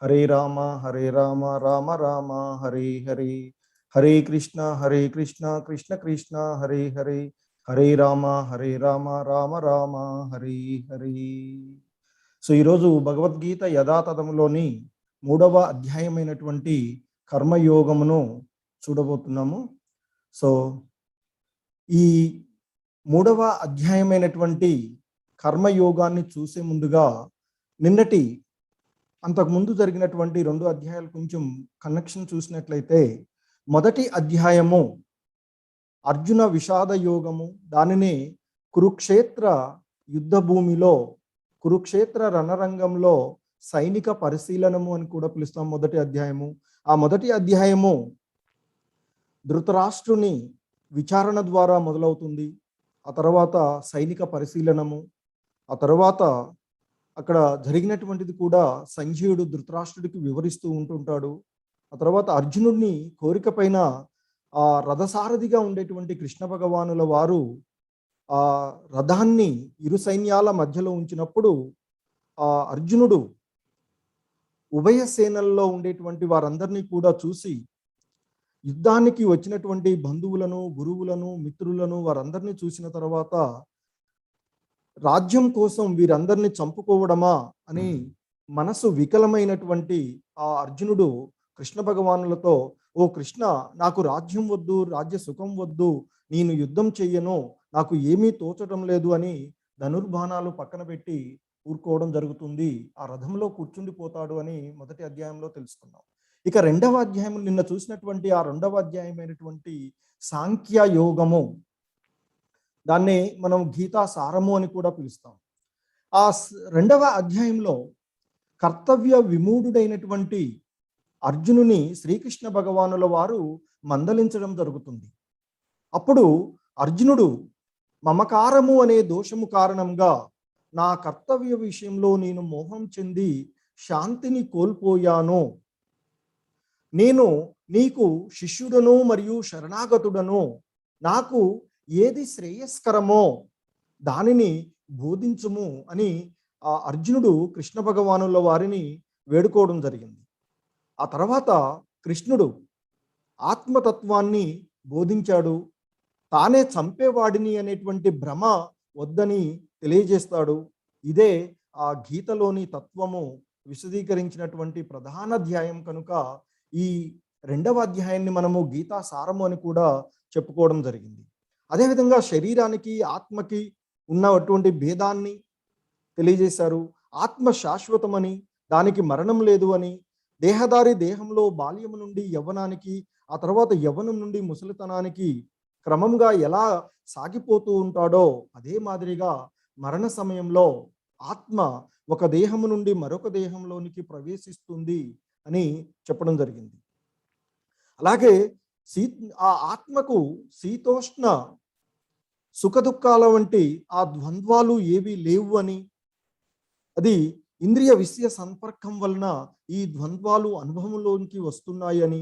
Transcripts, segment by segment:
Hare Rama Rama Rama Hare Hare. Hare Krishna Krishna Krishna Hare Hare. Hare Rama Rama Rama Hare Hare. So ఈరోజు భగవద్గీత యథాతథములోని 3వ అధ్యాయమైనటువంటి కర్మయోగమును చూడబోతున్నాము. సో ఈ 3వ అధ్యాయమైనటువంటి కర్మయోగాన్ని చూసే ముందుగా నిన్నటి అంతకుముందు జరిగినటువంటి 2 అధ్యాయాలు కొంచెం కనెక్షన్ చూసినట్లయితే, మొదటి అధ్యాయము అర్జున విషాద యోగము, దానిని కురుక్షేత్ర యుద్ధ భూమిలో, కురుక్షేత్ర రణరంగంలో సైనిక పరిశీలనము అని కూడా పిలుస్తాం మొదటి అధ్యాయము. ఆ మొదటి అధ్యాయము ధృతరాష్ట్రుని విచారణ ద్వారా మొదలవుతుంది. ఆ తర్వాత సైనిక పరిశీలనము, ఆ తర్వాత అక్కడ జరిగినటువంటిది కూడా సంజయుడు ధృతరాష్ట్రుడికి వివరిస్తూ ఉంటుంటాడు. ఆ తర్వాత అర్జునుడిని కోరిక పైన ఆ రథసారథిగా ఉండేటువంటి కృష్ణ భగవానుల వారు ఆ రథాన్ని ఇరు సైన్యాల మధ్యలో ఉంచినప్పుడు ఆ అర్జునుడు ఉభయ సేనల్లో ఉండేటువంటి వారందరినీ కూడా చూసి, యుద్ధానికి వచ్చినటువంటి బంధువులను, గురువులను, మిత్రులను వారందరినీ చూసిన తర్వాత రాజ్యం కోసం వీరందరినీ చంపుకోవడమా అని మనసు వికలమైనటువంటి ఆ అర్జునుడు కృష్ణ భగవానులతో, ఓ కృష్ణ, నాకు రాజ్యం వద్దు, రాజ్య సుఖం వద్దు, నేను యుద్ధం చెయ్యను, నాకు ఏమీ తోచడం లేదు అని ధనుర్బాణాలు పక్కన పెట్టి ఊరుకోవడం జరుగుతుంది. ఆ రథంలో కూర్చుండిపోతాడు అని మొదటి అధ్యాయంలో తెలుసుకున్నాం. ఇక 2వ అధ్యాయం, నిన్న చూసినటువంటి ఆ 2వ అధ్యాయమైనటువంటి సాంఖ్య యోగము, దాన్ని మనం గీతా సారము అని కూడా పిలుస్తాం. ఆ 2వ అధ్యాయంలో కర్తవ్య విమూఢుడైనటువంటి అర్జునుని శ్రీకృష్ణ భగవానుల వారు మందలించడం జరుగుతుంది. అప్పుడు అర్జునుడు మమకారము అనే దోషము కారణంగా నా కర్తవ్య విషయంలో నేను మోహం చెంది శాంతిని కోల్పోయాను, నేను నీకు శిష్యుడను మరియు శరణాగతుడను, నాకు ఏది శ్రేయస్కరమో దానిని బోధించుము అని ఆ అర్జునుడు కృష్ణ భగవానుల వారిని వేడుకోవడం జరిగింది. ఆ తర్వాత కృష్ణుడు ఆత్మతత్వాన్ని బోధించాడు. తానే చంపేవాడిని అనేటువంటి భ్రమ వద్దని తెలియజేస్తాడు. ఇదే ఆ గీతలోని తత్వము విశదీకరించినటువంటి ప్రధాన అధ్యాయం కనుక ఈ 2వ అధ్యాయాన్ని మనము గీతా సారము అని కూడా చెప్పుకోవడం జరిగింది. అదేవిధంగా శరీరానికి ఆత్మకి ఉన్నటువంటి భేదాన్ని తెలియజేశారు. ఆత్మ శాశ్వతమని, దానికి మరణం లేదు అని, దేహదారి దేహంలో బాల్యము నుండి యవ్వనానికి, ఆ తర్వాత యవ్వనం నుండి ముసలితనానికి క్రమంగా ఎలా సాగిపోతూ ఉంటాడో అదే మాదిరిగా మరణ సమయంలో ఆత్మ ఒక దేహము నుండి మరొక దేహంలోనికి ప్రవేశిస్తుంది అని చెప్పడం జరిగింది. అలాగే ఆ ఆత్మకు శీతోష్ణ సుఖదుఖాల వంటి ఆ ద్వంద్వాలు ఏవి లేవు అని, అది ఇంద్రియ విషయ సంపర్కం వలన ఈ ద్వంద్వాలు అనుభవంలోనికి వస్తున్నాయి అని,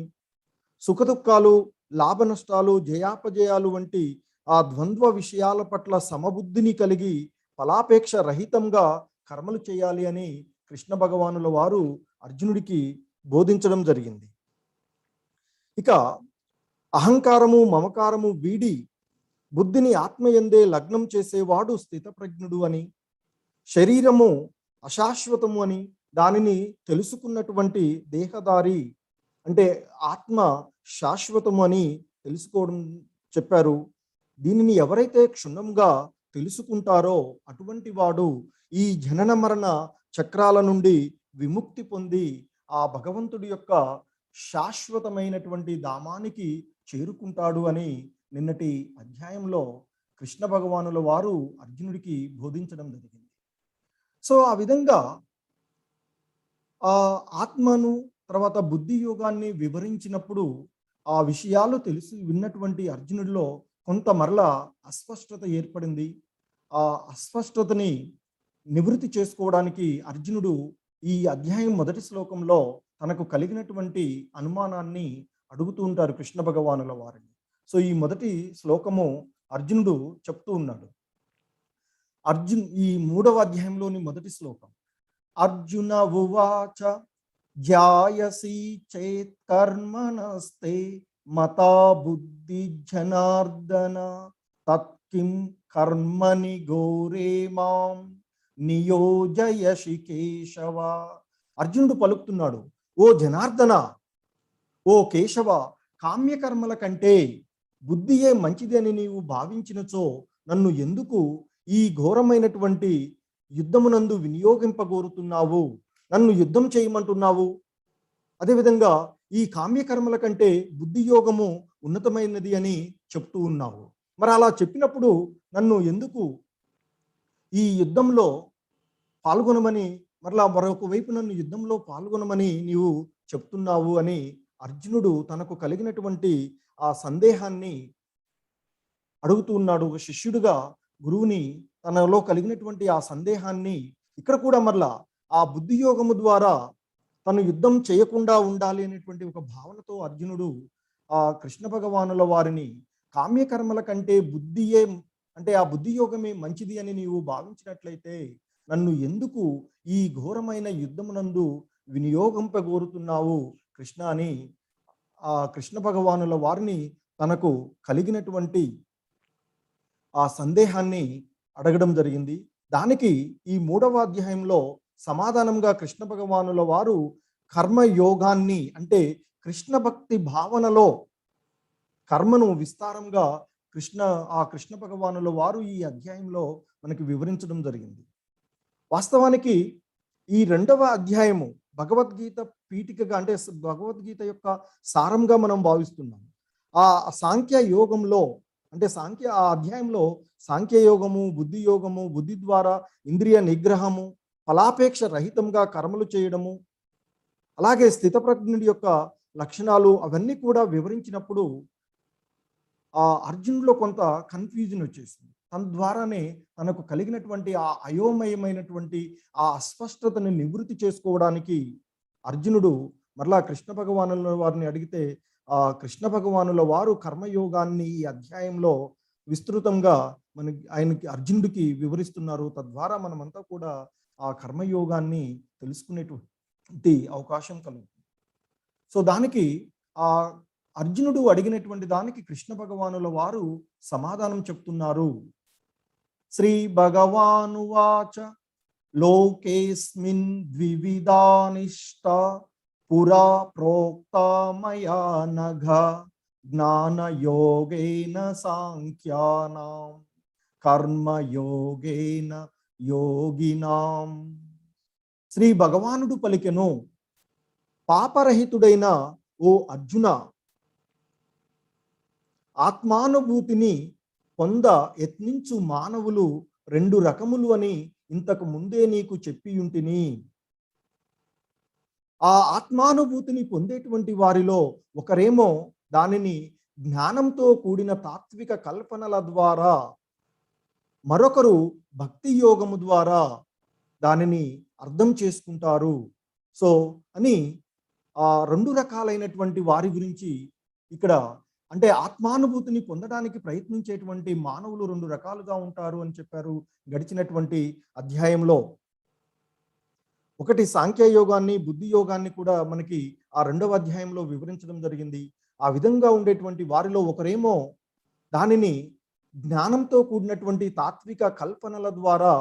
సుఖదుఖాలు, లాభ నష్టాలు, జయాపజయాలు వంటి ఆ ద్వంద్వ విషయాల పట్ల సమబుద్ధిని కలిగి ఫలాపేక్ష రహితంగా కర్మలు చేయాలి అని కృష్ణ భగవానుల వారు అర్జునుడికి బోధించడం జరిగింది. ఇక అహంకారము, మమకారము వీడి బుద్ధిని ఆత్మయందే లగ్నం చేసేవాడు స్థితప్రజ్ఞుడు అని, శరీరము అశాశ్వతము అని, దానిని తెలుసుకున్నటువంటి దేహదారి అంటే ఆత్మ శాశ్వతము అని తెలుసుకోవడం చెప్పారు. దీనిని ఎవరైతే క్షుణ్ణంగా తెలుసుకుంటారో అటువంటి వాడు ఈ జనన మరణ చక్రాల నుండి విముక్తి పొంది ఆ భగవంతుడి యొక్క శాశ్వతమైనటువంటి ధామానికి చేరుకుంటాడు అని నిన్నటి అధ్యాయంలో కృష్ణ భగవానుల వారు అర్జునుడికి బోధించడం జరిగింది. సో ఆ విధంగా ఆ ఆత్మను తర్వాత బుద్ధి యోగాన్ని వివరించినప్పుడు ఆ విషయాలు తెలిసి విన్నటువంటి అర్జునుడిలో కొంత మరల అస్పష్టత ఏర్పడింది. ఆ అస్పష్టతని నివృత్తి చేసుకోవడానికి అర్జునుడు ఈ అధ్యాయం మొదటి శ్లోకంలో తనకు కలిగినటువంటి అనుమానాన్ని అడుగుతూ ఉంటారు కృష్ణ భగవానుల వారిని. సో ఈ మొదటి శ్లోకము అర్జునుడు చెప్తూ ఉన్నాడు. ఈ 3వ అధ్యాయంలోని మొదటి శ్లోకం, అర్జున ఉవాచ ధ్యాయసి చేత్ కర్మణస్తే మతా బుద్ధి జనార్దన తత్కిం కర్మని ఘోరే మాం నియోజయసి కేశవ. అర్జునుడు పలుకుతున్నాడు, ఓ జనార్దన, ఓ కేశవ, కామ్యకర్మల కంటే బుద్ధియే మంచిది అని నీవు భావించినచో నన్ను ఎందుకు ఈ ఘోరమైనటువంటి యుద్ధమునందు వినియోగింపగోరుతున్నావు, నన్ను యుద్ధం చేయమంటున్నావు? అదేవిధంగా ఈ కామ్యకర్మల కంటే బుద్ధి యోగము ఉన్నతమైనది అని చెప్తూ ఉన్నావు. మరి అలా చెప్పినప్పుడు నన్ను ఎందుకు ఈ యుద్ధంలో పాల్గొనమని, మరలా మరొక వైపు నన్ను యుద్ధంలో పాల్గొనమని నీవు చెప్తున్నావు అని అర్జునుడు తనకు కలిగినటువంటి ఆ సందేహాన్ని అడుగుతూ ఉన్నాడు. ఒక శిష్యుడిగా గురువుని తనలో కలిగినటువంటి ఆ సందేహాన్ని ఇక్కడ కూడా మరలా ఆ బుద్ధి యోగము ద్వారా తను యుద్ధం చేయకుండా ఉండాలి అనేటువంటి ఒక భావనతో అర్జునుడు ఆ కృష్ణ భగవానుల వారిని కామ్యకర్మల కంటే బుద్ధియే, అంటే ఆ బుద్ధి యోగమే మంచిది అని నీవు భావించినట్లయితే నన్ను ఎందుకు ఈ ఘోరమైన యుద్ధమునందు వినియోగింపగోరుతున్నావు కృష్ణ అని ఆ కృష్ణ భగవానుల వారిని తనకు కలిగినటువంటి ఆ సందేహాన్ని అడగడం జరిగింది. దానికి ఈ 3వ అధ్యాయంలో సమాధానంగా కృష్ణ భగవానుల వారు కర్మయోగాన్ని, అంటే కృష్ణ భక్తి భావనలో కర్మను విస్తారంగా కృష్ణ భగవానుల వారు ఈ అధ్యాయంలో మనకి వివరించడం జరిగింది. వాస్తవానికి ఈ 2వ అధ్యాయము భగవద్గీత పీఠికగా, అంటే భగవద్గీత యొక్క సారంగా మనం భావిస్తున్నాం. ఆ సాంఖ్య యోగంలో, అంటే ఆ అధ్యాయంలో సాంఖ్యయోగము, బుద్ధి యోగము, బుద్ధి ద్వారా ఇంద్రియ నిగ్రహము, ఫలాపేక్ష రహితంగా కర్మలు చేయడము, అలాగే స్థితప్రజ్ఞుడి యొక్క లక్షణాలు అవన్నీ కూడా వివరించినప్పుడు ఆ అర్జునులో కొంత కన్ఫ్యూజన్ వచ్చేసింది. తన ద్వారానే తనకు కలిగినటువంటి ఆ అయోమయమైనటువంటి ఆ అస్పష్టతను నివృత్తి చేసుకోవడానికి అర్జునుడు మరలా కృష్ణ భగవానుల వారిని అడిగితే ఆ కృష్ణ భగవానుల వారు కర్మయోగాన్ని ఈ అధ్యాయంలో విస్తృతంగా ఆయనకి అర్జునుడికి వివరిస్తున్నారు. తద్వారా మనమంతా కూడా ఆ కర్మయోగాన్ని తెలుసుకునేటువంటి అవకాశం కలుగుతుంది. సో దానికి ఆ అర్జునుడు అడిగినటువంటి దానికి కృష్ణ భగవానుల వారు సమాధానం చెప్తున్నారు. శ్రీ భగవానువాచ లోకేస్మిన్ ద్వివిధానిష్ట పురా ప్రోక్త మయా నఘ జ్ఞానయోగేన సాంఖ్యానాం కర్మయోగేన యోగినాం. శ్రీ భగవానుడు పలికెను, పాపరహితుడైన ఓ అర్జున, ఆత్మానుభూతిని పొంద యత్నించు మానవులు 2 రకములు అని ఇంతకు ముందే నీకు చెప్పియుంటిని. ఆ ఆత్మానుభూతిని పొందేటువంటి వారిలో ఒకరేమో దానిని జ్ఞానంతో కూడిన తాత్విక కల్పనల ద్వారా, మరొకరు భక్తి యోగము ద్వారా దానిని అర్థం చేసుకుంటారు. సో అని ఆ 2 రకాలైనటువంటి వారి గురించి ఇక్కడ, అంటే ఆత్మానుభూతిని పొందడానికి ప్రయత్నించేటువంటి మానవులు 2 రకాలుగా ఉంటారు అని చెప్పారు గడిచినటువంటి అధ్యాయంలో. ఒకటి సాంఖ్యయోగాన్ని, బుద్ధి యోగాన్ని కూడా మనకి ఆ 2వ అధ్యాయంలో వివరించడం జరిగింది. ఆ విధంగా ఉండేటువంటి వారిలో ఒకరేమో దానిని జ్ఞానంతో కూడినటువంటి తాత్విక కల్పనల ద్వారా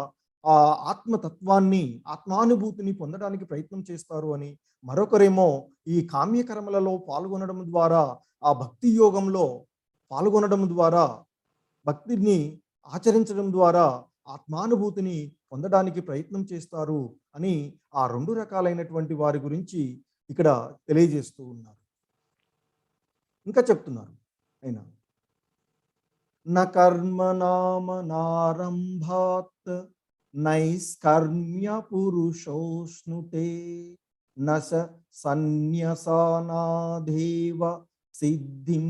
ఆ ఆత్మతత్వాన్ని, ఆత్మానుభూతిని పొందడానికి ప్రయత్నం చేస్తారు అని, మరొకరేమో ఈ కామ్యకర్మలలో పాల్గొనడం ద్వారా, ఆ భక్తి యోగంలో పాల్గొనడం ద్వారా, భక్తిని ఆచరించడం ద్వారా ఆత్మానుభూతిని పొందడానికి ప్రయత్నం చేస్తారు అని ఆ 2 రకాలైనటువంటి వారి గురించి ఇక్కడ తెలియజేస్తూ ఉన్నారు. ఇంకా చెప్తున్నారు ఆయన, న కర్మ నామ నారంభాత్ నైష్కర్మ్య పురుషోష్ణుతే నస సన్యసానాదేవ సిద్ధిం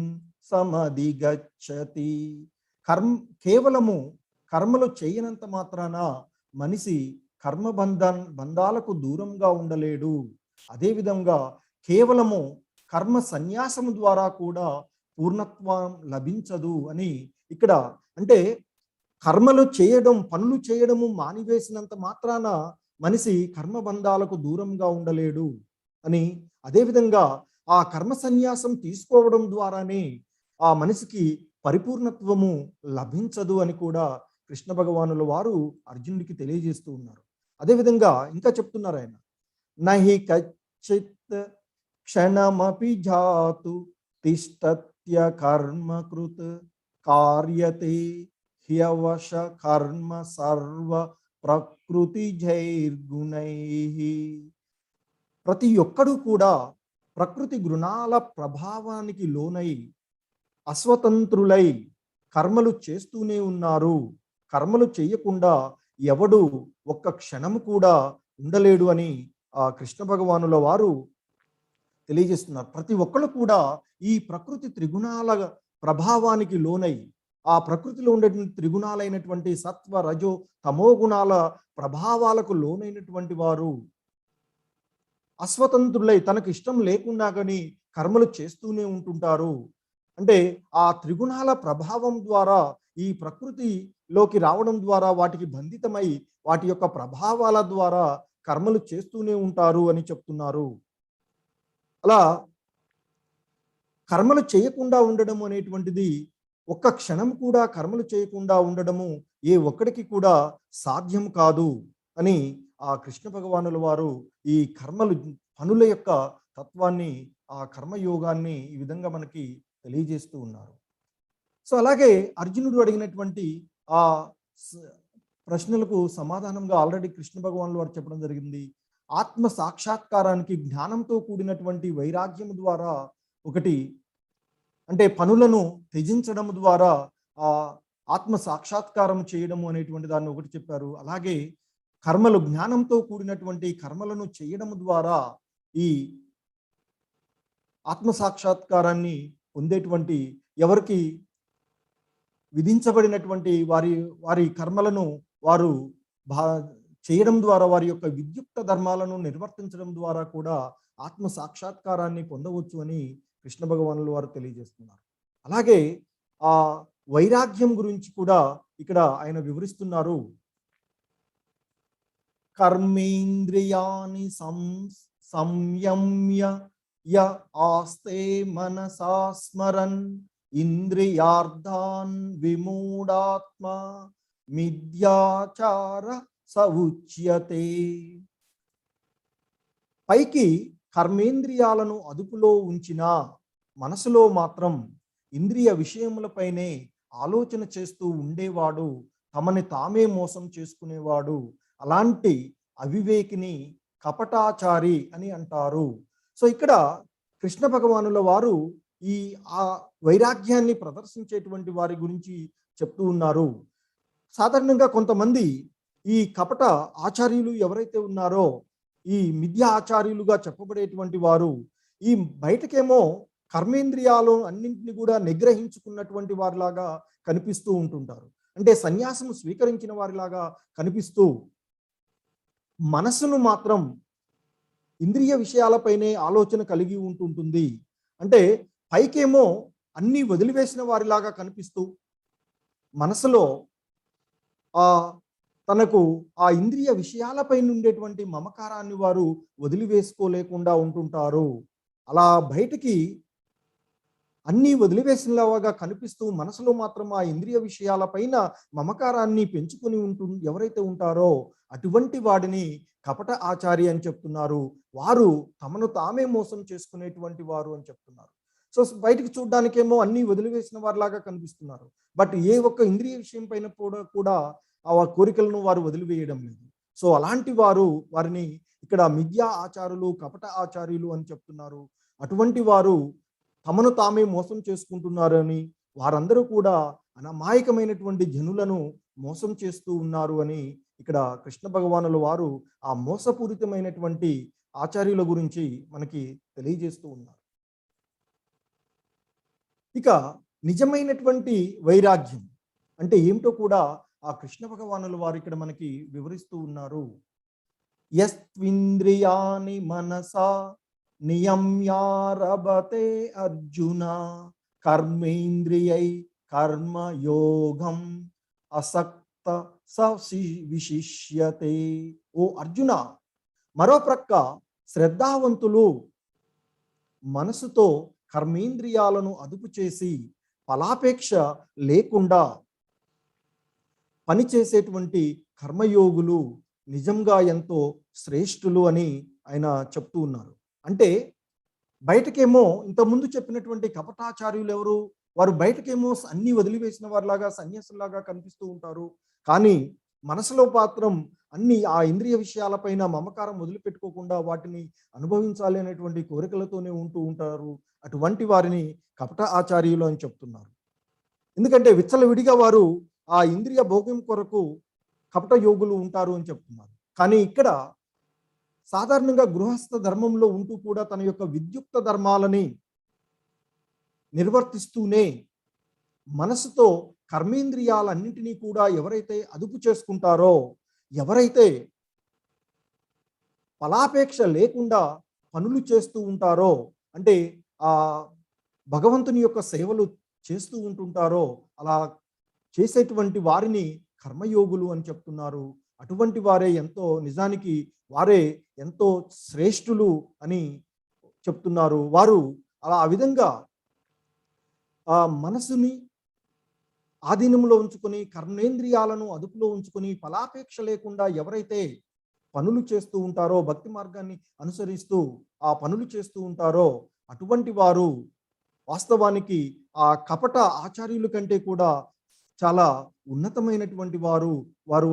సమధిగచ్చతి. కేవలము కర్మలు చేయనంత మాత్రాన మనిషి బంధాలకు దూరంగా ఉండలేడు. అదేవిధంగా కేవలము కర్మ సన్యాసము ద్వారా కూడా పూర్ణత్వం లభించదు అని ఇక్కడ, అంటే పనులు చేయడము మానివేసినంత మాత్రాన మనిషి కర్మబంధాలకు దూరంగా ఉండలేడు. అని, అదేవిధంగా ఆ కర్మ సన్యాసం తీసుకోవడం ద్వారానే ఆ మనిషికి పరిపూర్ణత్వము లభించదు అని కూడా కృష్ణ భగవానుల వారు అర్జునుడికి తెలియజేస్తూ ఉన్నారు. అదేవిధంగా ఇంకా చెప్తున్నారు ఆయన, నహి కచ్చిత్ క్షణమపి జాతు తిష్టత్య కర్మకృత్ కార్యతే హ్యవశ కర్మ సర్వ ప్రకృతి జైర్గుణై. ప్రతి ఒక్కడు కూడా ప్రకృతి గుణాల ప్రభావానికి లోనై అస్వతంత్రులై కర్మలు చేస్తూనే ఉన్నారు. కర్మలు చేయకుండా ఎవడు ఒక్క క్షణము కూడా ఉండలేడు అని ఆ కృష్ణ భగవానుల వారు తెలియజేస్తున్నారు. ప్రతి ఒక్కళ్ళు కూడా ఈ ప్రకృతి త్రిగుణాల ప్రభావానికి లోనై, ఆ ప్రకృతిలో ఉండేటువంటి త్రిగుణాలైనటువంటి సత్వ రజో తమో గుణాల ప్రభావాలకు లోనైనటువంటి వారు అస్వతంత్రులై తనకు ఇష్టం లేకుండా కానీ కర్మలు చేస్తూనే ఉంటుంటారు. అంటే ఆ త్రిగుణాల ప్రభావం ద్వారా ఈ ప్రకృతిలోకి రావడం ద్వారా వాటికి బంధితమై వాటి యొక్క ప్రభావాల ద్వారా కర్మలు చేస్తూనే ఉంటారు అని చెప్తున్నారు. అలా కర్మలు చేయకుండా ఉండడం అనేటువంటిది, ఒక్క క్షణం కూడా కర్మలు చేయకుండా ఉండడము ఏ ఒక్కడికి కూడా సాధ్యం కాదు అని ఆ కృష్ణ భగవానుల వారు ఈ కర్మలు పనుల యొక్క తత్వాన్ని, ఆ కర్మయోగాన్ని ఈ విధంగా మనకి తెలియజేస్తూ ఉన్నారు. సో అలాగే అర్జునుడు అడిగినటువంటి ఆ ప్రశ్నలకు సమాధానంగా ఆల్రెడీ కృష్ణ భగవానుల వారు చెప్పడం జరిగింది. ఆత్మ సాక్షాత్కారానికి జ్ఞానంతో కూడినటువంటి వైరాగ్యం ద్వారా ఒకటి, అంటే పనులను త్యజించడం ద్వారా ఆ ఆత్మ సాక్షాత్కారం చేయడము అనేటువంటి దాన్ని ఒకటి చెప్పారు. అలాగే కర్మలు జ్ఞానంతో కూడినటువంటి కర్మలను చేయడం ద్వారా ఈ ఆత్మ సాక్షాత్కారాన్ని పొందేటువంటి, ఎవరికి విధించబడినటువంటి వారి కర్మలను వారు చేయడం ద్వారా, వారి యొక్క విద్యుక్త ధర్మాలను నిర్వర్తించడం ద్వారా కూడా ఆత్మ సాక్షాత్కారాన్ని పొందవచ్చు అని కృష్ణ భగవానుల వారు తెలియజేస్తున్నారు. అలాగే ఆ వైరాగ్యం గురించి కూడా ఇక్కడ ఆయన వివరిస్తున్నారు. కర్మేంద్రియాని సంయమ్య య ఆస్తే మనసా స్మరన్ ఇంద్రియార్థాన్ విమూఢాత్మ మిథ్యాచార సఉచ్యతే. పైకి కర్మేంద్రియాలను అదుపులో ఉంచిన మనసులో మాత్రం ఇంద్రియ విషయములపైనే ఆలోచన చేస్తూ ఉండేవాడు తమని తామే మోసం చేసుకునేవాడు. అలాంటి అవివేకిని కపటాచారి అని అంటారు. సో ఇక్కడ కృష్ణ భగవానుల వారు ఈ ఆ వైరాగ్యాన్ని ప్రదర్శించేటువంటి వారి గురించి చెప్తూ ఉన్నారు. సాధారణంగా కొంతమంది ఈ కపట ఆచార్యులు ఎవరైతే ఉన్నారో, ఈ మిథ్యా ఆచార్యులుగా చెప్పబడేటువంటి వారు ఈ బయటకేమో కర్మేంద్రియాలు అన్నింటినీ కూడా నిగ్రహించుకున్నటువంటి వారిలాగా కనిపిస్తూ ఉంటుంటారు. అంటే సన్యాసం స్వీకరించిన వారిలాగా కనిపిస్తూ మనసును మాత్రం ఇంద్రియ విషయాలపైనే ఆలోచన కలిగి ఉంటుంటుంది. అంటే పైకేమో అన్నీ వదిలివేసిన వారిలాగా కనిపిస్తూ మనసులో తనకు ఆ ఇంద్రియ విషయాలపై ఉండేటువంటి మమకారాన్ని వారు వదిలివేసుకోలేకుండా ఉంటుంటారు. అలా బయటికి అన్నీ వదిలివేసినలాగా కనిపిస్తూ మనసులో మాత్రం ఆ ఇంద్రియ విషయాలపైన మమకారాన్ని పెంచుకొని ఎవరైతే ఉంటారో అటువంటి వాడిని కపట ఆచారి అని చెప్తున్నారు. వారు తమను తామే మోసం చేసుకునేటువంటి వారు అని చెప్తున్నారు. సో బయటికి చూడడానికేమో అన్నీ వదిలివేసిన వారిలాగా కనిపిస్తున్నారు. బట్ ఏ ఒక్క ఇంద్రియ విషయం పైన కూడా ఆ కోరికలను వారు వదిలివేయడం లేదు. సో అలాంటి వారిని ఇక్కడ మిథ్యా ఆచారులు, కపట ఆచార్యులు అని చెప్తున్నారు. అటువంటి వారు తమను తామే మోసం చేసుకుంటున్నారని, వారందరూ కూడా అమాయకమైనటువంటి జనులను మోసం చేస్తూ ఉన్నారు అని ఇక్కడ కృష్ణ భగవానుల వారు ఆ మోసపూరితమైనటువంటి ఆచార్యుల గురించి మనకి తెలియజేస్తూ ఉన్నారు. ఇక నిజమైనటువంటి వైరాగ్యం అంటే ఏమిటో కూడా ఆ కృష్ణ భగవానుల వారు ఇక్కడ మనకి వివరిస్తూ ఉన్నారు. యస్త్వింద్రియాని మనసా నియమ్యారభతే అర్జున కర్మేంద్రియై కర్మయోగం అసక్త స విశిష్యతే. ఓ అర్జున, మరో ప్రక్క శ్రద్ధావంతులు మనసుతో కర్మేంద్రియాలను అదుపు చేసి ఫలాపేక్ష లేకుండా పనిచేసేటువంటి కర్మయోగులు నిజంగా ఎంతో శ్రేష్ఠులు అని ఆయన చెప్తూ ఉన్నారు. అంటే బయటకేమో ఇంతకుముందు చెప్పినటువంటి కపటాచార్యులు ఎవరు? వారు బయటకేమో అన్ని వదిలివేసిన వారిలాగా సన్యాసులాగా కనిపిస్తూ ఉంటారు. కానీ మనసులో మాత్రం అన్ని ఆ ఇంద్రియ విషయాలపైన మమకారం వదిలిపెట్టుకోకుండా వాటిని అనుభవించాలి అనేటువంటి కోరికలతోనే ఉంటూ ఉంటారు. అటువంటి వారిని కపట ఆచార్యులు అని చెప్తున్నారు. ఎందుకంటే విచ్చలవిడిగా వారు ఆ ఇంద్రియ భోగం కొరకు కపట యోగులు ఉంటారు అని చెప్తున్నారు. కానీ ఇక్కడ సాధారణంగా గృహస్థ ధర్మంలో ఉంటూ కూడా తన యొక్క విద్యుక్త ధర్మాలని నిర్వర్తిస్తూనే మనసుతో కర్మేంద్రియాలన్నింటినీ కూడా ఎవరైతే అదుపు చేసుకుంటారో, ఎవరైతే ఫలాపేక్ష లేకుండా పనులు చేస్తూ ఉంటారో, అంటే ఆ భగవంతుని యొక్క సేవలు చేస్తూ ఉంటుంటారో, అలా చేసేటువంటి వారిని కర్మయోగులు అని చెప్తున్నారు. అటువంటి వారే నిజానికి వారే ఎంతో శ్రేష్ఠులు అని చెప్తున్నారు. వారు ఆ విధంగా ఆ మనసుని ఆధీనంలో ఉంచుకొని కర్మేంద్రియాలను అదుపులో ఉంచుకొని ఫలాపేక్ష లేకుండా ఎవరైతే పనులు చేస్తూ ఉంటారో, భక్తి మార్గాన్ని అనుసరిస్తూ ఆ పనులు చేస్తూ ఉంటారో, అటువంటి వారు వాస్తవానికి ఆ కపట ఆచార్యుల కంటే కూడా చాలా ఉన్నతమైనటువంటి వారు, వారు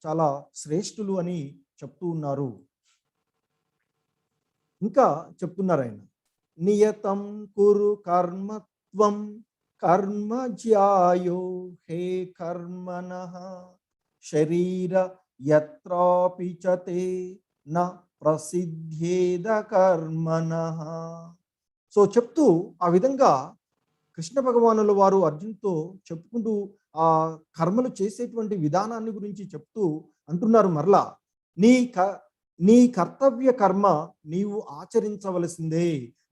చాలా శ్రేష్ఠులు అని చెప్తూ ఉన్నారు. ఇంకా చెప్తున్నారు ఆయన, నియతం కురు కర్మత్వం కర్మ జ్యాయో హే కర్మణః శరీర యత్రాపి చ తే న ప్రసిద్ధేద కర్మణః. సో చెప్తూ ఆ విధంగా కృష్ణ భగవానుల వారు అర్జున్తో చెప్పుకుంటూ ఆ కర్మలు చేసేటువంటి విధానాన్ని గురించి చెప్తూ అంటున్నారు, మరలా నీ కర్తవ్య కర్మ నీవు ఆచరించవలసిందే.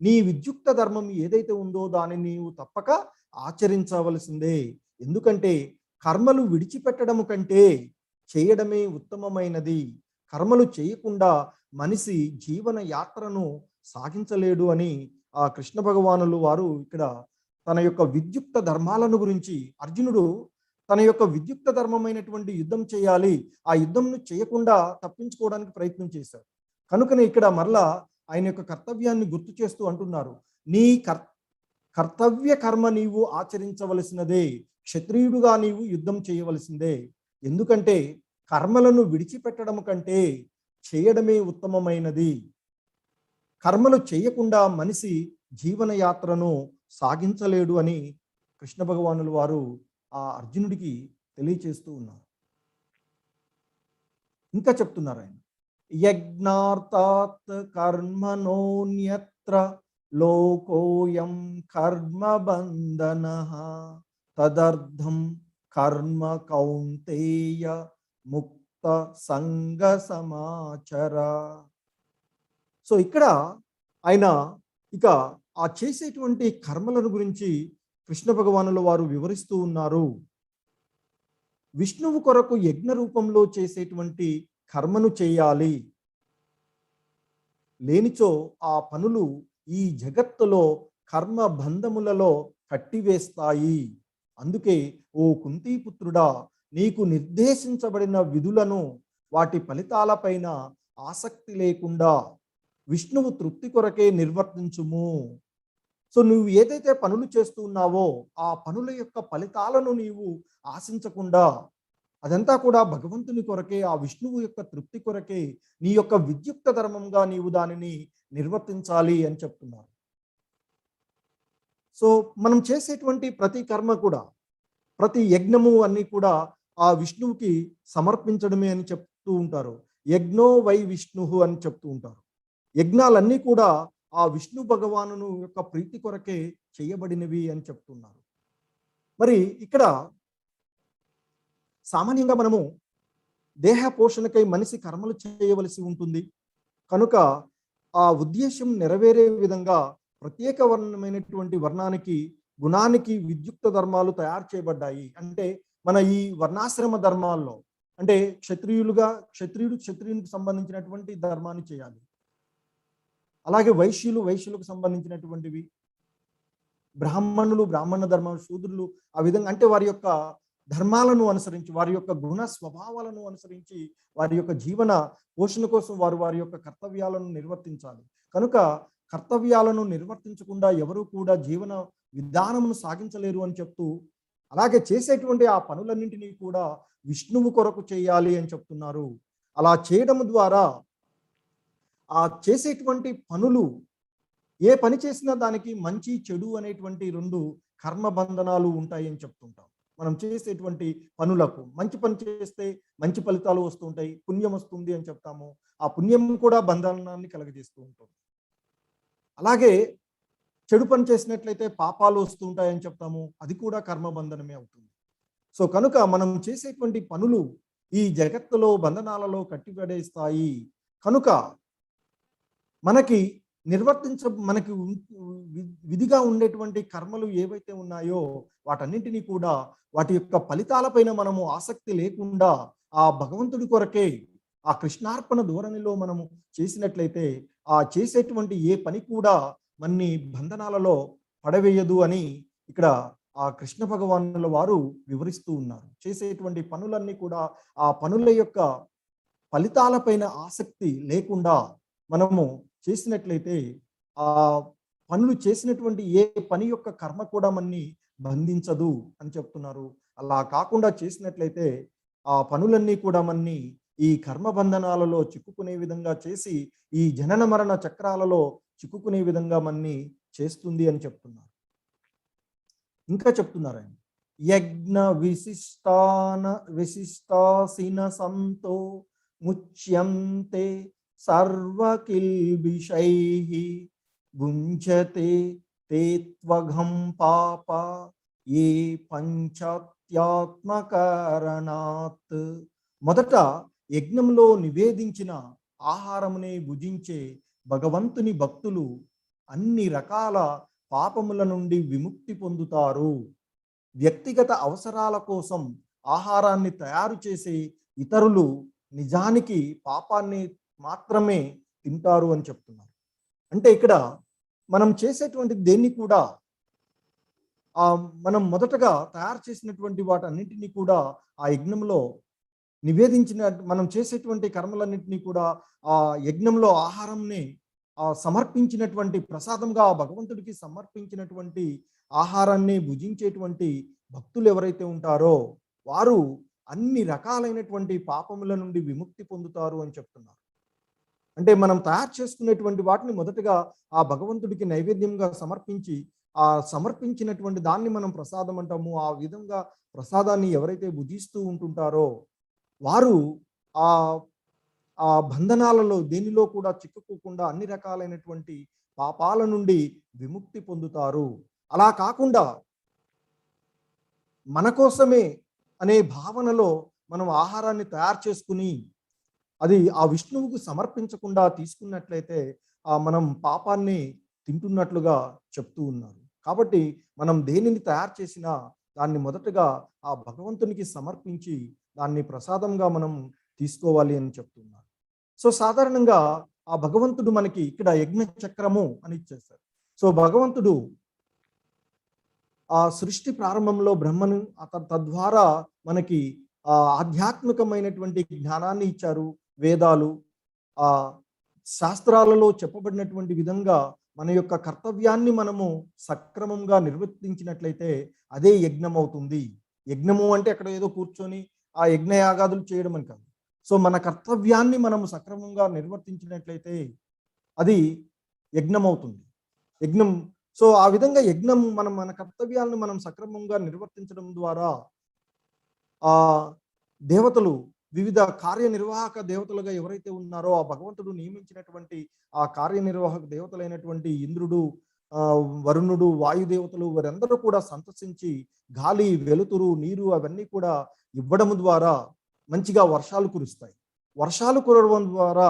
నీ విద్యుక్త ధర్మం ఏదైతే ఉందో దాన్ని నీవు తప్పక ఆచరించవలసిందే. ఎందుకంటే కర్మలు విడిచిపెట్టడం కంటే చేయడమే ఉత్తమమైనది. కర్మలు చేయకుండా మనిషి జీవన యాత్రను సాగించలేడు అని ఆ కృష్ణ భగవానులు వారు ఇక్కడ తన యొక్క విద్యుక్త ధర్మాలను గురించి, అర్జునుడు తన యొక్క విద్యుక్త ధర్మమైనటువంటి యుద్ధం చేయాలి, ఆ యుద్ధంను చేయకుండా తప్పించుకోవడానికి ప్రయత్నం చేశారు. కనుకనే ఇక్కడ మరలా ఆయన యొక్క కర్తవ్యాన్ని గుర్తు చేస్తూ అంటున్నారు, నీ కర్తవ్య కర్మ నీవు ఆచరించవలసినదే, క్షత్రియుడుగా నీవు యుద్ధం చేయవలసిందే. ఎందుకంటే కర్మలను విడిచిపెట్టడం కంటే చేయడమే ఉత్తమమైనది. కర్మలు చేయకుండా మనిషి జీవన యాత్రను సాగించలేడు అని కృష్ణ భగవానులు వారు ఆ అర్జునుడికి తెలియచేస్తూ ఉన్నారు. ఇంకా చెప్తున్నారు ఆయన, యజ్ఞార్థాత్ కర్మణోన్యత్ర లోకోయం కర్మ బంధనః తదర్థం కర్మ కౌంతేయ ముక్త సంగ సమాచర. సో ఇక్కడ ఆయన ఇక ఆ చేసేటువంటి కర్మలను గురించి కృష్ణ భగవానుల వారు వివరిస్తూ ఉన్నారు. విష్ణువు కొరకు యజ్ఞ రూపంలో చేసేటువంటి కర్మను చేయాలి, లేనిచో ఆ పనులు ఈ జగత్తులో కర్మ బంధములలో కట్టివేస్తాయి. అందుకే ఓ కుంతీపుత్రుడా, నీకు నిర్దేశించబడిన విధులను వాటి ఫలితాలపైన ఆసక్తి లేకుండా విష్ణువు తృప్తి కొరకే నిర్వర్తించుము. సో నువ్వు ఏదైతే పనులు చేస్తూ ఉన్నావో ఆ పనుల యొక్క ఫలితాలను నీవు ఆశించకుండా అదంతా కూడా భగవంతుని కొరకే, ఆ విష్ణువు యొక్క తృప్తి కొరకే నీ యొక్క విద్యుక్త ధర్మంగా నీవు దానిని నిర్వర్తించాలి అని చెప్తున్నారు. సో మనం చేసేటువంటి ప్రతి కర్మ కూడా, ప్రతి యజ్ఞము అన్ని కూడా ఆ విష్ణువుకి సమర్పించడమే అని చెప్తూ ఉంటారు. యజ్ఞో వై విష్ణు అని చెప్తూ ఉంటారు. యజ్ఞాలన్నీ కూడా ఆ విష్ణు భగవానును యొక్క ప్రీతి కొరకే చేయబడినవి అని చెప్తున్నారు. మరి ఇక్కడ సామాన్యంగా మనము దేహ పోషణకై మనిషి కర్మలు చేయవలసి ఉంటుంది. కనుక ఆ ఉద్దేశం నెరవేరే విధంగా ప్రత్యేక వర్ణమైనటువంటి వర్ణానికి గుణానికి విద్యుక్త ధర్మాలు తయారు చేయబడ్డాయి. అంటే మన ఈ వర్ణాశ్రమ ధర్మాల్లో, అంటే క్షత్రియునికి సంబంధించినటువంటి ధర్మాన్ని చేయాలి, అలాగే వైశ్యులకు సంబంధించినటువంటివి, బ్రాహ్మణులు బ్రాహ్మణ ధర్మం, శూద్రులు ఆ విధంగా అంటే వారి యొక్క ధర్మాలను అనుసరించి, వారి యొక్క గుణ స్వభావాలను అనుసరించి వారి యొక్క జీవన పోషణ కోసం వారి యొక్క కర్తవ్యాలను నిర్వర్తించాలి. కనుక కర్తవ్యాలను నిర్వర్తించకుండా ఎవరు కూడా జీవన విధానమును సాగించలేరు అని చెప్తూ, అలాగే చేసేటువంటి ఆ పనులన్నింటినీ కూడా విష్ణువు కొరకు చేయాలి అని చెప్తున్నారు. అలా చేయడం ద్వారా ఆ చేసేటువంటి పనులు, ఏ పని చేసినా దానికి మంచి చెడు అనేటువంటి 2 కర్మ బంధనాలు ఉంటాయి అని చెప్తుంటాం. మనం చేసేటువంటి పనులకు మంచి పని చేస్తే మంచి ఫలితాలు వస్తుంటాయి, పుణ్యం వస్తుంది అని చెప్తాము. ఆ పుణ్యం కూడా బంధనాన్ని కలగజేస్తూ ఉంటుంది. అలాగే చెడు పని చేసినట్లయితే పాపాలు వస్తూ ఉంటాయని చెప్తాము, అది కూడా కర్మబంధనమే అవుతుంది. సో కనుక మనం చేసేటువంటి పనులు ఈ జగత్తులో బంధనాలలో కట్టిపడేస్తాయి. కనుక మనకి మనకి విధిగా ఉండేటువంటి కర్మలు ఏవైతే ఉన్నాయో వాటన్నింటినీ కూడా వాటి యొక్క ఫలితాలపైన మనము ఆసక్తి లేకుండా ఆ భగవంతుడి కొరకే ఆ కృష్ణార్పణ ధోరణిలో మనము చేసినట్లయితే ఆ చేసేటువంటి ఏ పని కూడా మన్ని బంధనాలలో పడవేయదు అని ఇక్కడ ఆ కృష్ణ భగవానుల వారు వివరిస్తూ ఉన్నారు. చేసేటువంటి పనులన్నీ కూడా ఆ పనుల యొక్క ఫలితాలపైన ఆసక్తి లేకుండా మనము చేసినట్లయితే ఆ పనులు చేసినటువంటి ఏ పని యొక్క కర్మ కూడా మన్ని బంధించదు అని చెప్తున్నారు. అలా కాకుండా చేసినట్లయితే ఆ పనులన్నీ కూడా మన్ని ఈ కర్మ బంధనాలలో చిక్కుకునే విధంగా చేసి ఈ జనన మరణ చక్రాలలో చిక్కుకునే విధంగా మన్ని చేస్తుంది అని చెప్తున్నారు. ఇంకా చెప్తున్నారు ఆయన, యజ్ఞ విశిష్టాసిన సంతో ముచ్యంతే సర్వకిల్బిషైః గుంజతే తే త్వఘం పాప ఏ పంచాత్యాత్మకరణాత్. మొదట యజ్ఞంలో నివేదించిన ఆహారమునే భుజించే భగవంతుని భక్తులు అన్ని రకాల పాపముల నుండి విముక్తి పొందుతారు. వ్యక్తిగత అవసరాల కోసం ఆహారాన్ని తయారు చేసే ఇతరులు నిజానికి పాపాన్ని మాత్రమే తింటారు అని చెప్తున్నారు. అంటే ఇక్కడ మనం చేసేటువంటి దేన్ని కూడా మనం మొదటగా తయారు చేసినటువంటి వాటన్నింటినీ కూడా ఆ యజ్ఞంలో నివేదించిన, మనం చేసేటువంటి కర్మలన్నింటినీ కూడా ఆ యజ్ఞంలో ఆహారంని సమర్పించినటువంటి ప్రసాదంగా భగవంతుడికి సమర్పించినటువంటి ఆహారాన్ని భుజించేటువంటి భక్తులు ఎవరైతే ఉంటారో వారు అన్ని రకాలైనటువంటి పాపముల నుండి విముక్తి పొందుతారు అని చెప్తున్నారు. అంటే మనం తయారు చేసుకునేటువంటి వాటిని మొదటగా ఆ భగవంతుడికి నైవేద్యంగా సమర్పించి ఆ సమర్పించినటువంటి దాన్ని మనం ప్రసాదం అంటాము. ఆ విధంగా ప్రసాదాన్ని ఎవరైతే భుజిస్తూ ఉంటుంటారో వారు ఆ ఆ బంధనాలలో దేనిలో కూడా చిక్కుకోకుండా అన్ని రకాలైనటువంటి పాపాల నుండి విముక్తి పొందుతారు. అలా కాకుండా మన కోసమే అనే భావనలో మనం ఆహారాన్ని తయారు చేసుకుని అది ఆ విష్ణువుకు సమర్పించకుండా తీసుకున్నట్లయితే మనం పాపాన్ని తింటున్నట్లుగా చెప్తూ ఉన్నారు. కాబట్టి మనం దేనిని తయారు చేసినా దాన్ని మొదటగా ఆ భగవంతునికి సమర్పించి దాన్ని ప్రసాదంగా మనం తీసుకోవాలి అని చెప్తున్నారు. సో సాధారణంగా ఆ భగవంతుడు మనకి ఇక్కడ యజ్ఞ చక్రము అని ఇచ్చేస్తారు. సో భగవంతుడు ఆ సృష్టి ప్రారంభంలో బ్రహ్మను తద్వారా మనకి ఆధ్యాత్మికమైనటువంటి జ్ఞానాన్ని ఇచ్చారు. వేదాలు ఆ శాస్త్రాలలో చెప్పబడినటువంటి విధంగా మన యొక్క కర్తవ్యాన్ని మనము సక్రమంగా నిర్వర్తించినట్లయితే అదే యజ్ఞం అవుతుంది. యజ్ఞము అంటే అక్కడ ఏదో కూర్చొని ఆ యజ్ఞయాగాదులు చేయడం అని కాదు. సో మన కర్తవ్యాన్ని మనము సక్రమంగా నిర్వర్తించినట్లయితే అది యజ్ఞం అవుతుంది. యజ్ఞం సో ఆ విధంగా యజ్ఞం మన కర్తవ్యాలను మనం సక్రమంగా నిర్వర్తించడం ద్వారా ఆ దేవతలు వివిధ కార్యనిర్వాహక దేవతలుగా ఎవరైతే ఉన్నారో ఆ భగవంతుడు నియమించినటువంటి ఆ కార్యనిర్వాహక దేవతలైనటువంటి ఇంద్రుడు, వరుణుడు, వాయుదేవతలు వారందరూ కూడా సంతసించి గాలి, వెలుతురు, నీరు అవన్నీ కూడా ఇవ్వడం ద్వారా మంచిగా వర్షాలు కురుస్తాయి. వర్షాలు కురవడం ద్వారా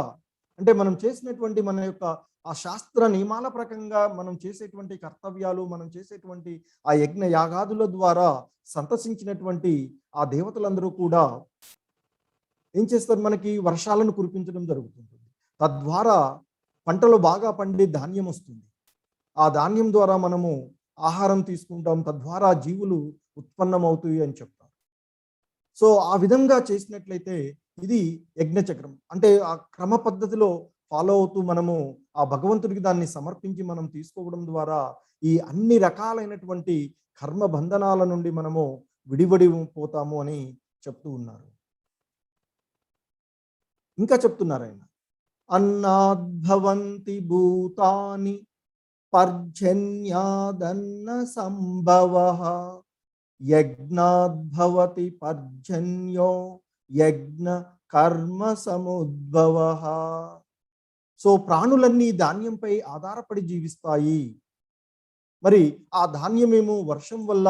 అంటే మనం చేసినటువంటి మన యొక్క ఆ శాస్త్ర నియమాల ప్రకారంగా మనం చేసేటువంటి కర్తవ్యాలు, మనం చేసేటువంటి ఆ యజ్ఞ యాగాదుల ద్వారా సంతసించినటువంటి ఆ దేవతలందరూ కూడా ఏం చేస్తారు, మనకి వర్షాలను కురిపించడం జరుగుతుంది. తద్వారా పంటలు బాగా పండి ధాన్యం వస్తుంది. ఆ ధాన్యం ద్వారా మనము ఆహారం తీసుకుంటాం, తద్వారా జీవులు ఉత్పన్నమవుతాయి అని చెప్తారు. సో ఆ విధంగా చేసినట్లయితే ఇది యజ్ఞచక్రం. అంటే ఆ క్రమ పద్ధతిలో ఫాలో అవుతూ మనము ఆ భగవంతుడికి దాన్ని సమర్పించి మనం తీసుకోవడం ద్వారా ఈ అన్ని రకాలైనటువంటి కర్మ బంధనాల నుండి మనము విడివడి పోతాము అని చెప్తూ ఉన్నారు. ఇంకా చెప్తున్నారు ఆయన, అన్నాద్భవంతి భూతాని పర్జన్యాదన్న సంభవః యజ్ఞాద్భవతి పర్జన్యో యజ్ఞ కర్మ సముద్భవః. సో ప్రాణులన్నీ ధాన్యంపై ఆధారపడి జీవిస్తాయి. మరి ఆ ధాన్యమేమో వర్షం వల్ల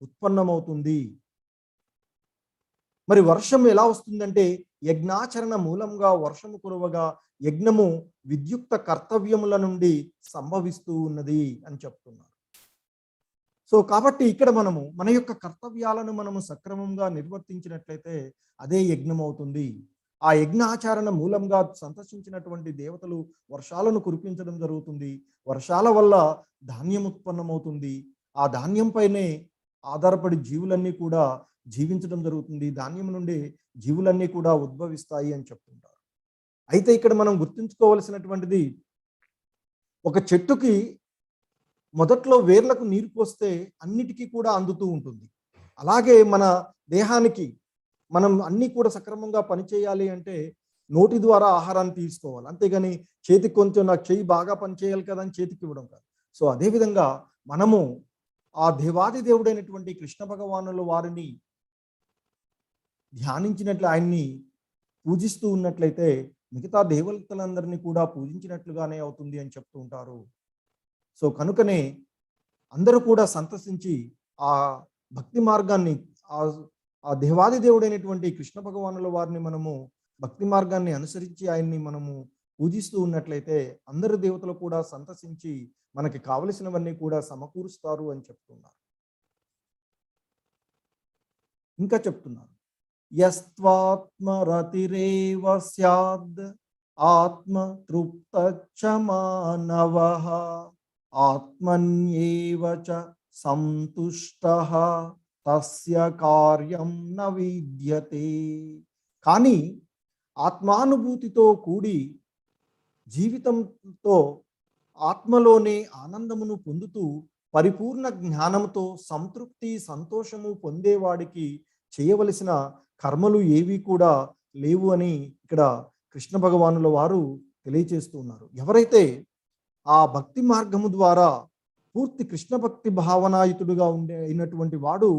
ఉత్పన్నమవుతుంది. మరి వర్షం ఎలా వస్తుందంటే యజ్ఞాచరణ మూలంగా వర్షము కురవగా యజ్ఞము విద్యుక్త కర్తవ్యముల నుండి సంభవిస్తూ ఉన్నది అని చెప్తున్నారు. సో కాబట్టి ఇక్కడ మనము మన యొక్క కర్తవ్యాలను మనము సక్రమంగా నిర్వర్తించినట్లయితే అదే యజ్ఞం అవుతుంది. ఆ యజ్ఞాచరణ మూలంగా సంతసించినటువంటి దేవతలు వర్షాలను కురిపించడం జరుగుతుంది. వర్షాల వల్ల ధాన్యం ఉత్పన్నమవుతుంది. ఆ ధాన్యంపైనే ఆధారపడి జీవులన్నీ కూడా జీవించడం జరుగుతుంది. ధాన్యం నుండి జీవులన్నీ కూడా ఉద్భవిస్తాయి అని చెప్తుంటారు. అయితే ఇక్కడ మనం గుర్తుంచుకోవలసినటువంటిది, ఒక చెట్టుకి మొదట్లో వేర్లకు నీరు పోస్తే అన్నిటికీ కూడా అందుతూ ఉంటుంది. అలాగే మన దేహానికి మనం అన్నీ కూడా సక్రమంగా పనిచేయాలి అంటే నోటి ద్వారా ఆహారాన్ని తీసుకోవాలి. అంతేగాని చేతికి కొంచెం నాకు చెయ్యి బాగా పనిచేయాలి కదా అని చేతికి ఇవ్వడం కాదు. సో అదేవిధంగా మనము ఆ దేవాది దేవుడైనటువంటి కృష్ణ భగవానుల వారిని ధ్యానించినట్లు, ఆయన్ని పూజిస్తూ ఉన్నట్లయితే మిగతా దేవతలందరినీ కూడా పూజించినట్లుగానే అవుతుంది అని చెప్తూ ఉంటారు. సో కనుకనే అందరూ కూడా సంతసించి ఆ భక్తి మార్గాన్ని, ఆ దేవాది దేవుడైనటువంటి కృష్ణ భగవానుల వారిని మనము భక్తి మార్గాన్ని అనుసరించి ఆయన్ని మనము పూజిస్తూ ఉన్నట్లయితే అందరు దేవతలు కూడా సంతసించి మనకి కావలసినవన్నీ కూడా సమకూరుస్తారు అని చెప్తున్నారు. ఇంకా చెప్తున్నారు, యస్త్వాత్మరతిరేవ స్యాద్ ఆత్మ తృప్తచ్చ మానవః ఆత్మన్యేవ చ సంతుష్టః తస్య కార్యం న విద్యతే. కానీ ఆత్మానుభూతితో కూడి జీవితంతో ఆత్మలోనే ఆనందమును పొందుతూ పరిపూర్ణ జ్ఞానంతో సంతృప్తి సంతోషము పొందేవాడికి చేయవలసిన కర్మలు ఏవి కూడా లేవు అని ఇక్కడ కృష్ణ భగవానుల వారు తెలియచేస్తూ ఉన్నారు. ఎవరైతే ఆ భక్తి మార్గము ద్వారా పూర్తి కృష్ణ భక్తి భావనాయుతుడుగా అయినటువంటి వాడు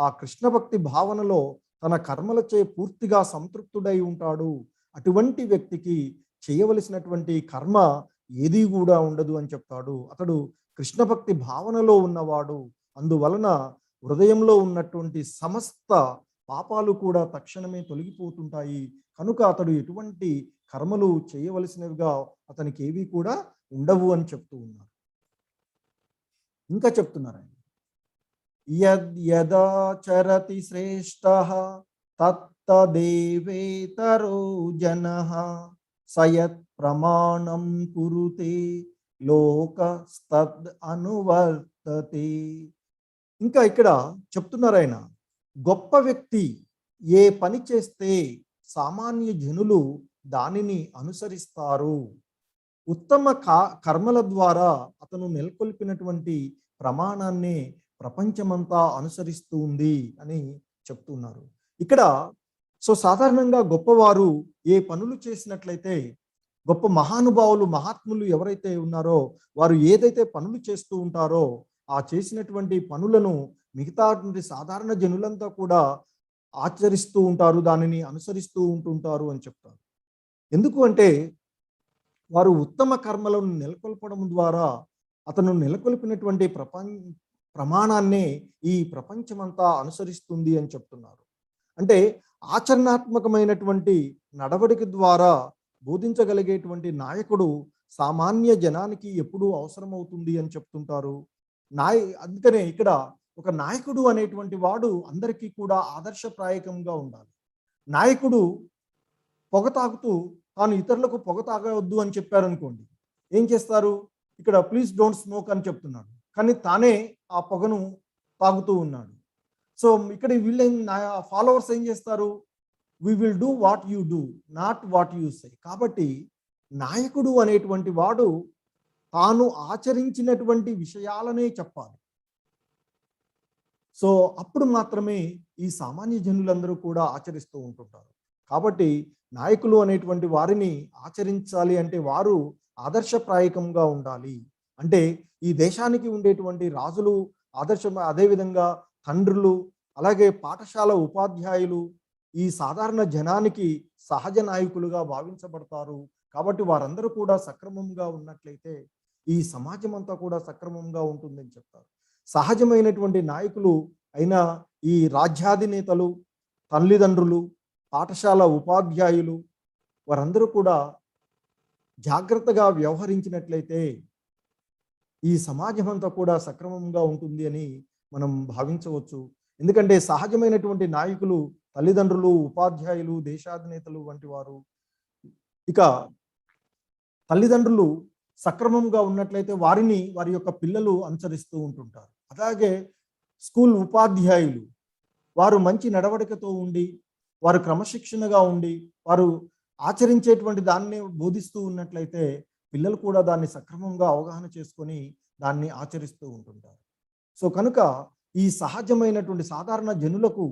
ఆ కృష్ణ భక్తి భావనలో తన కర్మలచే పూర్తిగా సంతృప్తుడై ఉంటాడు. అటువంటి వ్యక్తికి చేయవలసినటువంటి కర్మ ఏది కూడా ఉండదు అని చెప్తాడు. అతడు కృష్ణ భక్తి భావనలో ఉన్నవాడు. అందువలన హృదయంలో ఉన్నటువంటి సమస్త పాపాలు కూడా తక్షణమే తొలగిపోతుంటాయి. కనుక అతడు ఎటువంటి కర్మలు చేయవలసినవిగా అతనికి ఏవి కూడా ఉండవు అని చెప్తూ ఉన్నారు. ఇంకా చెప్తున్నారు ఆయన, యద్యదాచరతి శ్రేష్టః తత్తదేవేతరో జనః సయత్ ప్రమాణం కురుతే లోకస్తద్ అనువర్తతే. ఇంకా ఇక్కడ చెప్తున్నారు ఆయన, గొప్ప వ్యక్తి ఏ పని చేస్తే సామాన్య జనులు దానిని అనుసరిస్తారు. ఉత్తమ కర్మల ద్వారా అతను నెలకొల్పినటువంటి ప్రమాణాన్ని ప్రపంచమంతా అనుసరిస్తూ ఉంది అని చెప్తున్నారు. ఇక్కడ సో సాధారణంగా గొప్పవారు ఏ పనులు చేసినట్లయితే, గొప్ప మహానుభావులు మహాత్ములు ఎవరైతే ఉన్నారో వారు ఏదైతే పనులు చేస్తూ ఉంటారో ఆ చేసినటువంటి పనులను మిగతా సాధారణ జనులంతా కూడా ఆచరిస్తూ ఉంటారు, దానిని అనుసరిస్తూ ఉంటుంటారు అని చెప్తారు. ఎందుకు అంటే వారు ఉత్తమ కర్మలను నెలకొల్పడం ద్వారా అతను నెలకొల్పినటువంటి ప్రమాణాన్నే ఈ ప్రపంచమంతా అనుసరిస్తుంది అని చెప్తున్నారు. అంటే ఆచరణాత్మకమైనటువంటి నడవడిక ద్వారా బోధించగలిగేటువంటి నాయకుడు సామాన్య జనానికి ఎప్పుడూ అవసరమవుతుంది అని చెప్తుంటారు. అందుకనే ఇక్కడ ఒక నాయకుడు అనేటువంటి వాడు అందరికీ కూడా ఆదర్శప్రాయకంగా ఉండాలి. నాయకుడు పొగ తాగుతూ తాను ఇతరులకు పొగ తాగవద్దు అని చెప్పారనుకోండి, ఏం చేస్తారు, ఇక్కడ ప్లీజ్ డోంట్ స్మోక్ అని చెప్తున్నాడు, కానీ తానే ఆ పొగను తాగుతూ ఉన్నాడు. సో ఇక్కడ వీళ్ళ ఫాలోవర్స్ ఏం చేస్తారు, we will do what you do, not what you say. కాబట్టి నాయకుడు అనేటువంటి వాడు తాను ఆచరించినటువంటి విషయాలనే చెప్పాలి. సో అప్పుడు మాత్రమే ఈ సామాన్య జనులందరూ కూడా ఆచరిస్తూ ఉంటుంటారు. కాబట్టి నాయకులు అనేటువంటి వారిని ఆచరించాలి అంటే వారు ఆదర్శప్రాయకంగా ఉండాలి. అంటే ఈ దేశానికి ఉండేటువంటి రాజులు ఆదర్శం, అదేవిధంగా తండ్రులు, అలాగే పాఠశాల ఉపాధ్యాయులు ఈ సాధారణ జనానికి సహజ నాయకులుగా భావించబడతారు. కాబట్టి వారందరూ కూడా సక్రమంగా ఉన్నట్లయితే ఈ సమాజం అంతా కూడా సక్రమంగా ఉంటుందని చెప్తారు. సహజమైనటువంటి నాయకులు అయిన ఈ రాజ్యాధినేతలు, తల్లిదండ్రులు, పాఠశాల ఉపాధ్యాయులు వారందరూ కూడా జాగ్రత్తగా వ్యవహరించినట్లయితే ఈ సమాజం అంతా కూడా సక్రమంగా ఉంటుంది అని మనం భావించవచ్చు. ఎందుకంటే సహజమైనటువంటి నాయకులు తల్లిదండ్రులు, ఉపాధ్యాయులు, దేశాధినేతలు వంటి వారు. ఇక తల్లిదండ్రులు సక్రమంగా ఉన్నట్లయితే వారిని వారి యొక్క పిల్లలు అనుసరిస్తూ ఉంటుంటారు. అలాగే స్కూల్ ఉపాధ్యాయులు వారు మంచి నడవడికతో ఉండి, వారు క్రమశిక్షణగా ఉండి, వారు ఆచరించేటువంటి దాన్ని బోధిస్తూ ఉన్నట్లయితే పిల్లలు కూడా దాన్ని సక్రమంగా అవగాహన చేసుకొని దాన్ని ఆచరిస్తూ ఉంటుంటారు. సో కనుక ఈ సహజమైనటువంటి సాధారణ జనులకు,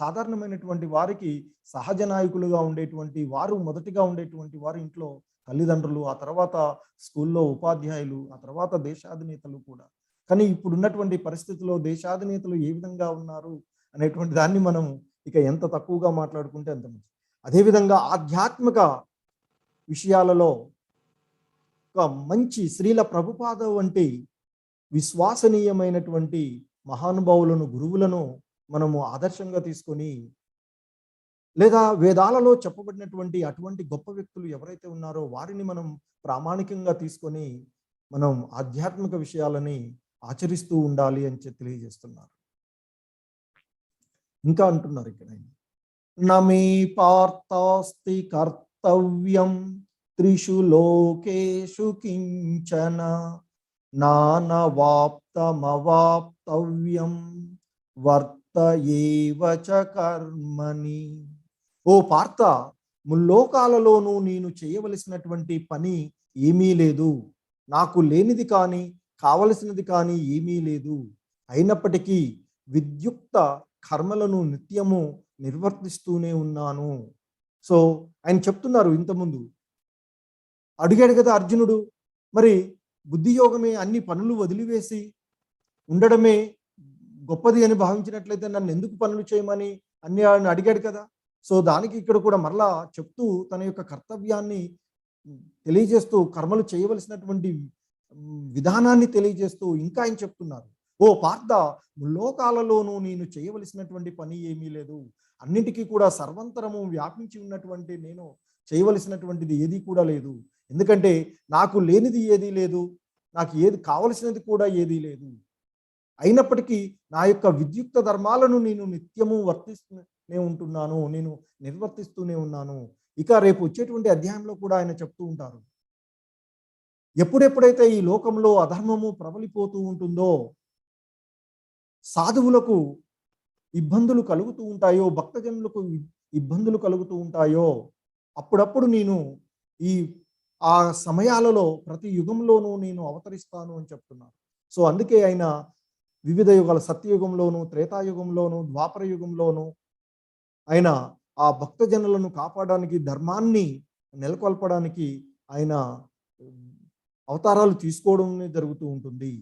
సాధారణమైనటువంటి వారికి సహజ నాయకులుగా ఉండేటువంటి వారు, మొదటిగా ఉండేటువంటి వారు ఇంట్లో తల్లిదండ్రులు, ఆ తర్వాత స్కూల్లో ఉపాధ్యాయులు, ఆ తర్వాత దేశాధినేతలు కూడా. కానీ ఇప్పుడున్నటువంటి పరిస్థితుల్లో దేశాధినేతలు ఏ విధంగా ఉన్నారు అనేటువంటి దాన్ని మనం ఇక ఎంత తక్కువగా మాట్లాడుకుంటే అంత మంచిది. అదేవిధంగా ఆధ్యాత్మిక విషయాలలో ఒక మంచి శ్రీల ప్రభుపాద వంటి విశ్వసనీయమైనటువంటి మహానుభావులను, గురువులను మనము ఆదర్శంగా తీసుకొని, లేదా వేదాలలో చెప్పబడినటువంటి అటువంటి గొప్ప వ్యక్తులు ఎవరైతే ఉన్నారో వారిని మనం ప్రామాణికంగా తీసుకొని మనం ఆధ్యాత్మిక విషయాలని ఆచరిస్తూ ఉండాలి అని తెలియజేస్తున్నారు. ఇంకా అంటున్నారు ఇక్కడ, నమే పార్థాస్తి కర్తవ్యం త్రిషు లోకేషు కించన నానవాప్తమవాప్తవ్యం వర్త ఏవ చ కర్మణి. ఓ పార్థ, ముల్లోకాలలోనూ నేను చేయవలసినటువంటి పని ఏమీ లేదు, నాకు లేనిది కానీ కావలసినది కానీ ఏమీ లేదు. అయినప్పటికీ విద్యుక్త కర్మలను నిత్యము నిర్వర్తిస్తూనే ఉన్నాను. సో ఆయన చెప్తున్నారు, ఇంతకుముందు అడిగాడు కదా అర్జునుడు, మరి బుద్ధియోగమే అన్ని పనులు వదిలివేసి ఉండడమే గొప్పది అని భావించినట్లయితే నన్ను ఎందుకు పనులు చేయమని అన్ని ఆయన అడిగాడు కదా. సో దానికి ఇక్కడ కూడా మరలా చెప్తూ తన యొక్క కర్తవ్యాన్ని తెలియజేస్తూ, కర్మలు చేయవలసినటువంటి విధానాన్ని తెలియజేస్తూ ఇంకా ఆయన చెప్తున్నారు, ఓ పార్థ, లోకాలలోనూ నేను చేయవలసినటువంటి పని ఏమీ లేదు, అన్నింటికీ కూడా సర్వంతరము వ్యాపించి ఉన్నటువంటి నేను చేయవలసినటువంటిది ఏది కూడా లేదు. ఎందుకంటే నాకు లేనిది ఏదీ లేదు, నాకు ఏది కావలసినది కూడా ఏదీ లేదు. అయినప్పటికీ నా యొక్క విద్యుక్త ధర్మాలను నేను నిత్యము వర్తిస్తూనే ఉంటున్నాను, నేను నిర్వర్తిస్తూనే ఉన్నాను. ఇక రేపు వచ్చేటువంటి అధ్యాయంలో కూడా ఆయన చెప్తూ ఉంటారు, ఎప్పుడెప్పుడైతే ఈ లోకంలో అధర్మము ప్రబలిపోతూ ఉంటుందో, సాధువులకు ఇబ్బందులు కలుగుతూ ఉంటాయో, భక్తజనులకు ఇబ్బందులు కలుగుతూ ఉంటాయో, అప్పుడప్పుడు నేను ఆ సమయాలలో ప్రతి యుగంలోనూ నేను అవతరిస్తాను అని చెప్తున్నాను. సో అందుకే ఆయన వివిధ యుగాల, సత్యయుగంలోను, త్రేతాయుగంలోను, ద్వాపర యుగంలోను ఆయన ఆ భక్తజనులను కాపాడడానికి, ధర్మాన్ని నెలకొల్పడానికి ఆయన అవతారాలు తీసుకోవడం జరుగుతూ ఉంటుంది.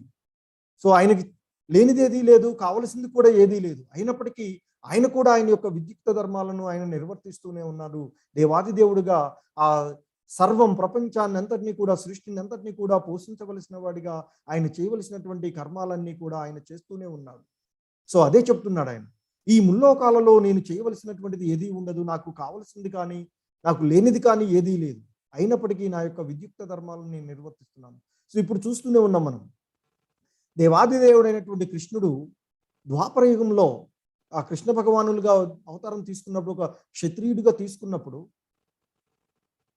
సో ఆయనకి లేనిది ఏదీ లేదు, కావలసింది కూడా ఏదీ లేదు. అయినప్పటికీ ఆయన కూడా ఆయన యొక్క విద్యుక్త ధర్మాలను ఆయన నిర్వర్తిస్తూనే ఉన్నాడు. దేవాది దేవుడుగా ఆ సర్వం ప్రపంచాన్ని అంతటినీ కూడా, సృష్టిని అంతటినీ కూడా పోషించవలసిన వాడిగా ఆయన చేయవలసినటువంటి కర్మాలన్నీ కూడా ఆయన చేస్తూనే ఉన్నాడు. సో అదే చెప్తున్నాడు ఆయన, ఈ ముల్లోకాలలో నేను చేయవలసినటువంటిది ఏదీ ఉండదు, నాకు కావలసింది కానీ నాకు లేనిది కానీ ఏదీ లేదు. అయినప్పటికీ నా యొక్క విద్యుక్త ధర్మాలను నేను నిర్వర్తిస్తున్నాను. సో ఇప్పుడు చూస్తూనే ఉన్నాం మనం, దేవాది దేవుడైనటువంటి కృష్ణుడు ద్వాపర యుగంలో ఆ కృష్ణ భగవానులుగా అవతారం తీసుకున్నప్పుడు, ఒక క్షత్రియుడిగా తీసుకున్నప్పుడు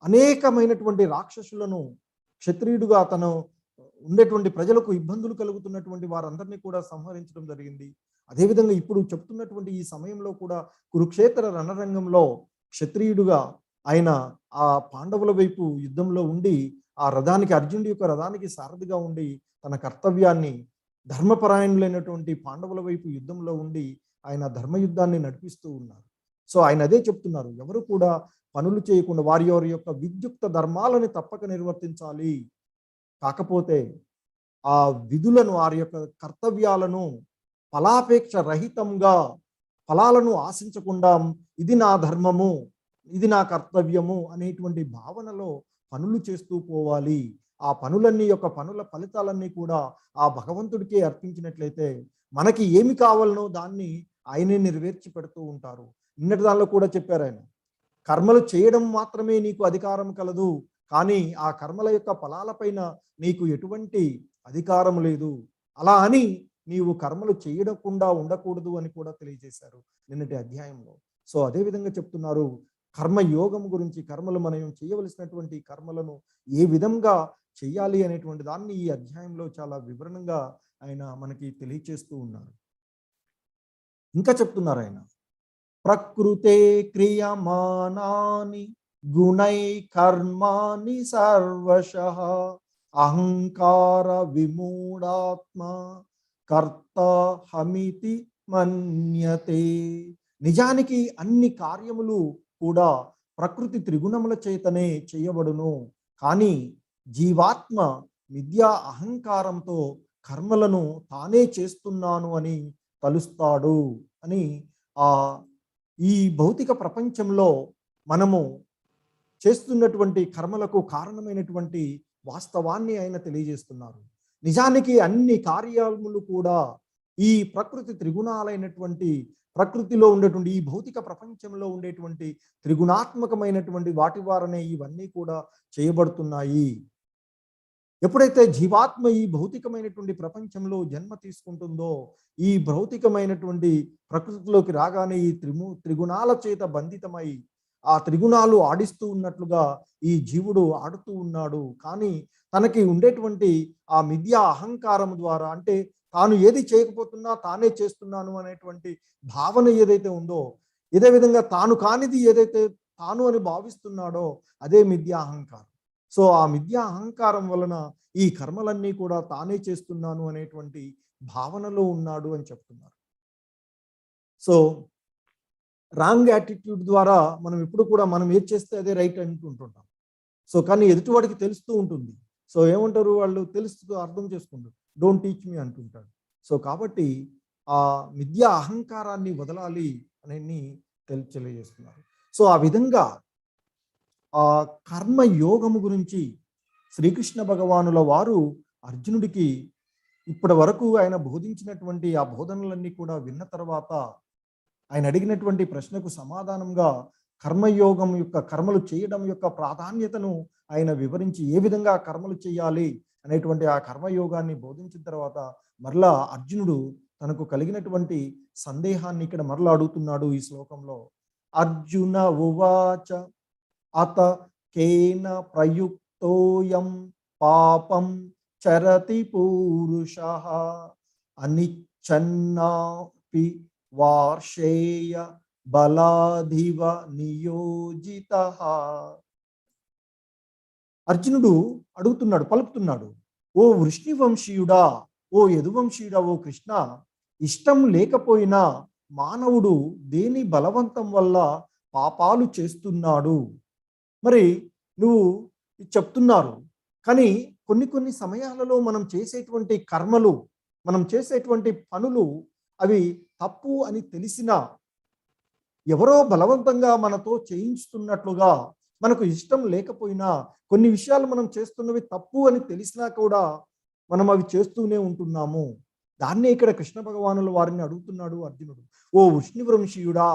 అనేకమైనటువంటి రాక్షసులను క్షత్రియుడుగా తను ఉండేటువంటి ప్రజలకు ఇబ్బందులు కలుగుతున్నటువంటి వారందరినీ కూడా సంహరించడం జరిగింది. అదేవిధంగా ఇప్పుడు చెప్తున్నటువంటి ఈ సమయంలో కూడా కురుక్షేత్ర రణరంగంలో క్షత్రియుడుగా ఆయన ఆ పాండవుల వైపు యుద్ధంలో ఉండి ఆ రథానికి, అర్జునుడి యొక్క రథానికి సారథిగా ఉండి తన కర్తవ్యాన్ని, ధర్మపరాయణులైనటువంటి పాండవుల వైపు యుద్ధంలో ఉండి ఆయన ధర్మయుద్ధాన్ని నడిపిస్తూ ఉన్నారు. సో ఆయన అదే చెప్తున్నారు, ఎవరు కూడా పనులు చేయకుండా వారి వారి యొక్క విద్యుక్త ధర్మాలని తప్పక నిర్వర్తించాలి. కాకపోతే ఆ విధులను, వారి యొక్క కర్తవ్యాలను ఫలాపేక్ష రహితంగా, ఫలాలను ఆశించకుండా ఇది నా ధర్మము, ఇది నా కర్తవ్యము అనేటువంటి భావనలో పనులు చేస్తూ పోవాలి. ఆ పనులన్నీ యొక్క పనుల ఫలితాలన్నీ కూడా ఆ భగవంతుడికే అర్పించినట్లయితే మనకి ఏమి కావాలనో దాన్ని ఆయనే నెరవేర్చి పెడుతూ ఉంటారు. నిన్నటి దానిలో కూడా చెప్పారు ఆయన, కర్మలు చేయడం మాత్రమే నీకు అధికారం కలదు, కానీ ఆ కర్మల యొక్క ఫలాలపైన నీకు ఎటువంటి అధికారం లేదు. అలా అని నీవు కర్మలు చేయకుండా ఉండకూడదు అని కూడా తెలియజేశారు నిన్నటి అధ్యాయంలో. సో అదేవిధంగా చెప్తున్నారు కర్మయోగం గురించి, కర్మలు మనం చేయవలసినటువంటి కర్మలను ఏ విధంగా చెయ్యాలి అనేటువంటి దాన్ని ఈ అధ్యాయంలో చాలా వివరణంగా ఆయన మనకి తెలియచేస్తూ ఉన్నారు. ఇంకా చెప్తున్నారు ఆయన, ప్రకృతే క్రియమానాని గుణై కర్మాని సర్వశః అహంకార విమూఢాత్మ కర్త హమితి మన్యతే. నిజానికి అన్ని కార్యములు కూడా ప్రకృతి త్రిగుణముల చేతనే చేయబడును, కానీ జీవాత్మ మిథ్యా అహంకారంతో కర్మలను తానే చేస్తున్నాను అని తలుస్తాడు అని ఈ భౌతిక ప్రపంచంలో మనము చేస్తున్నటువంటి కర్మలకు కారణమైనటువంటి వాస్తవాన్ని ఆయన తెలియజేస్తున్నారు. నిజానికి అన్ని కార్యములు కూడా ఈ ప్రకృతి త్రిగుణాలైనటువంటి, ప్రకృతిలో ఉండేటువంటి ఈ భౌతిక ప్రపంచంలో ఉండేటువంటి త్రిగుణాత్మకమైనటువంటి వాటి వారనే ఇవన్నీ కూడా చేయబడుతున్నాయి. ఎప్పుడైతే జీవాత్మ ఈ భౌతికమైనటువంటి ప్రపంచంలో జన్మ తీసుకుంటుందో, ఈ భౌతికమైనటువంటి ప్రకృతిలోకి రాగానే ఈ త్రిగుణాల చేత బంధితమై ఆ త్రిగుణాలు ఆడిస్తూ ఉన్నట్లుగా ఈ జీవుడు ఆడుతూ ఉన్నాడు. కానీ తనకి ఉండేటువంటి ఆ మిథ్యా అహంకారం ద్వారా, అంటే తాను ఏది చేయకపోతున్నా తానే చేస్తున్నాను అనేటువంటి భావన ఏదైతే ఉందో, ఇదే విధంగా తాను కానిది ఏదైతే తాను అని భావిస్తున్నాడో అదే మిథ్యా అహంకారం. సో ఆ మిథ్యా అహంకారం వలన ఈ కర్మలన్నీ కూడా తానే చేస్తున్నాను అనేటువంటి భావనలో ఉన్నాడు అని చెప్తున్నారు. సో రాంగ్ యాటిట్యూడ్ ద్వారా మనం ఎప్పుడు కూడా మనం ఏది చేస్తే అదే రైట్ అంటుంటాం. సో కానీ ఎదుటివాడికి తెలుస్తూ ఉంటుంది. సో ఏమంటారు వాళ్ళు, తెలుస్తూ అర్థం చేసుకుంటారు, డోంట్ టీచ్ మీ అంటుంటాడు. సో కాబట్టి ఆ మిథ్యా అహంకారాన్ని వదలాలి అని తెలియజేస్తున్నారు. సో ఆ విధంగా ఆ కర్మయోగము గురించి శ్రీకృష్ణ భగవానుల వారు అర్జునుడికి ఇప్పటి వరకు ఆయన బోధించినటువంటి ఆ బోధనలన్నీ కూడా విన్న తర్వాత ఆయన అడిగినటువంటి ప్రశ్నకు సమాధానంగా కర్మయోగం యొక్క, కర్మలు చేయడం యొక్క ప్రాధాన్యతను ఆయన వివరించి ఏ విధంగా కర్మలు చేయాలి అనేటువంటి ఆ కర్మయోగాన్ని బోధించిన తర్వాత మరలా అర్జునుడు తనకు కలిగినటువంటి సందేహాన్ని ఇక్కడ మరలా అడుగుతున్నాడు ఈ శ్లోకంలో. అర్జున ఉవాచ అత కేన ప్రయుక్తోయం పాపం చరతి పూరుషః అనిచ్ఛన్నాపి వార్షేయ బలాధివ నియోజితః. అర్జునుడు అడుగుతున్నాడు, పలుకుతున్నాడు, ఓ వృష్ణివంశీయుడా, ఓ యదువంశీయుడా, ఓ కృష్ణ, ఇష్టం లేకపోయినా మానవుడు దేని బలవంతం వల్ల పాపాలు చేస్తున్నాడు? మరి నువ్వు చెప్తున్నారు, కానీ కొన్ని సమయాలలో మనం చేసేటువంటి కర్మలు, మనం చేసేటువంటి పనులు అవి తప్పు అని తెలిసినా, ఎవరో బలవంతంగా మనతో చేయించుతున్నట్లుగా, మనకు ఇష్టం లేకపోయినా, కొన్ని విషయాలు మనం చేస్తున్నవి తప్పు అని తెలిసినా కూడా మనం అవి చేస్తూనే ఉంటున్నాము. దాన్నే ఇక్కడ కృష్ణ భగవానుల వారిని అడుగుతున్నాడు అర్జునుడు. ఓ వృష్ణివంశీయుడా,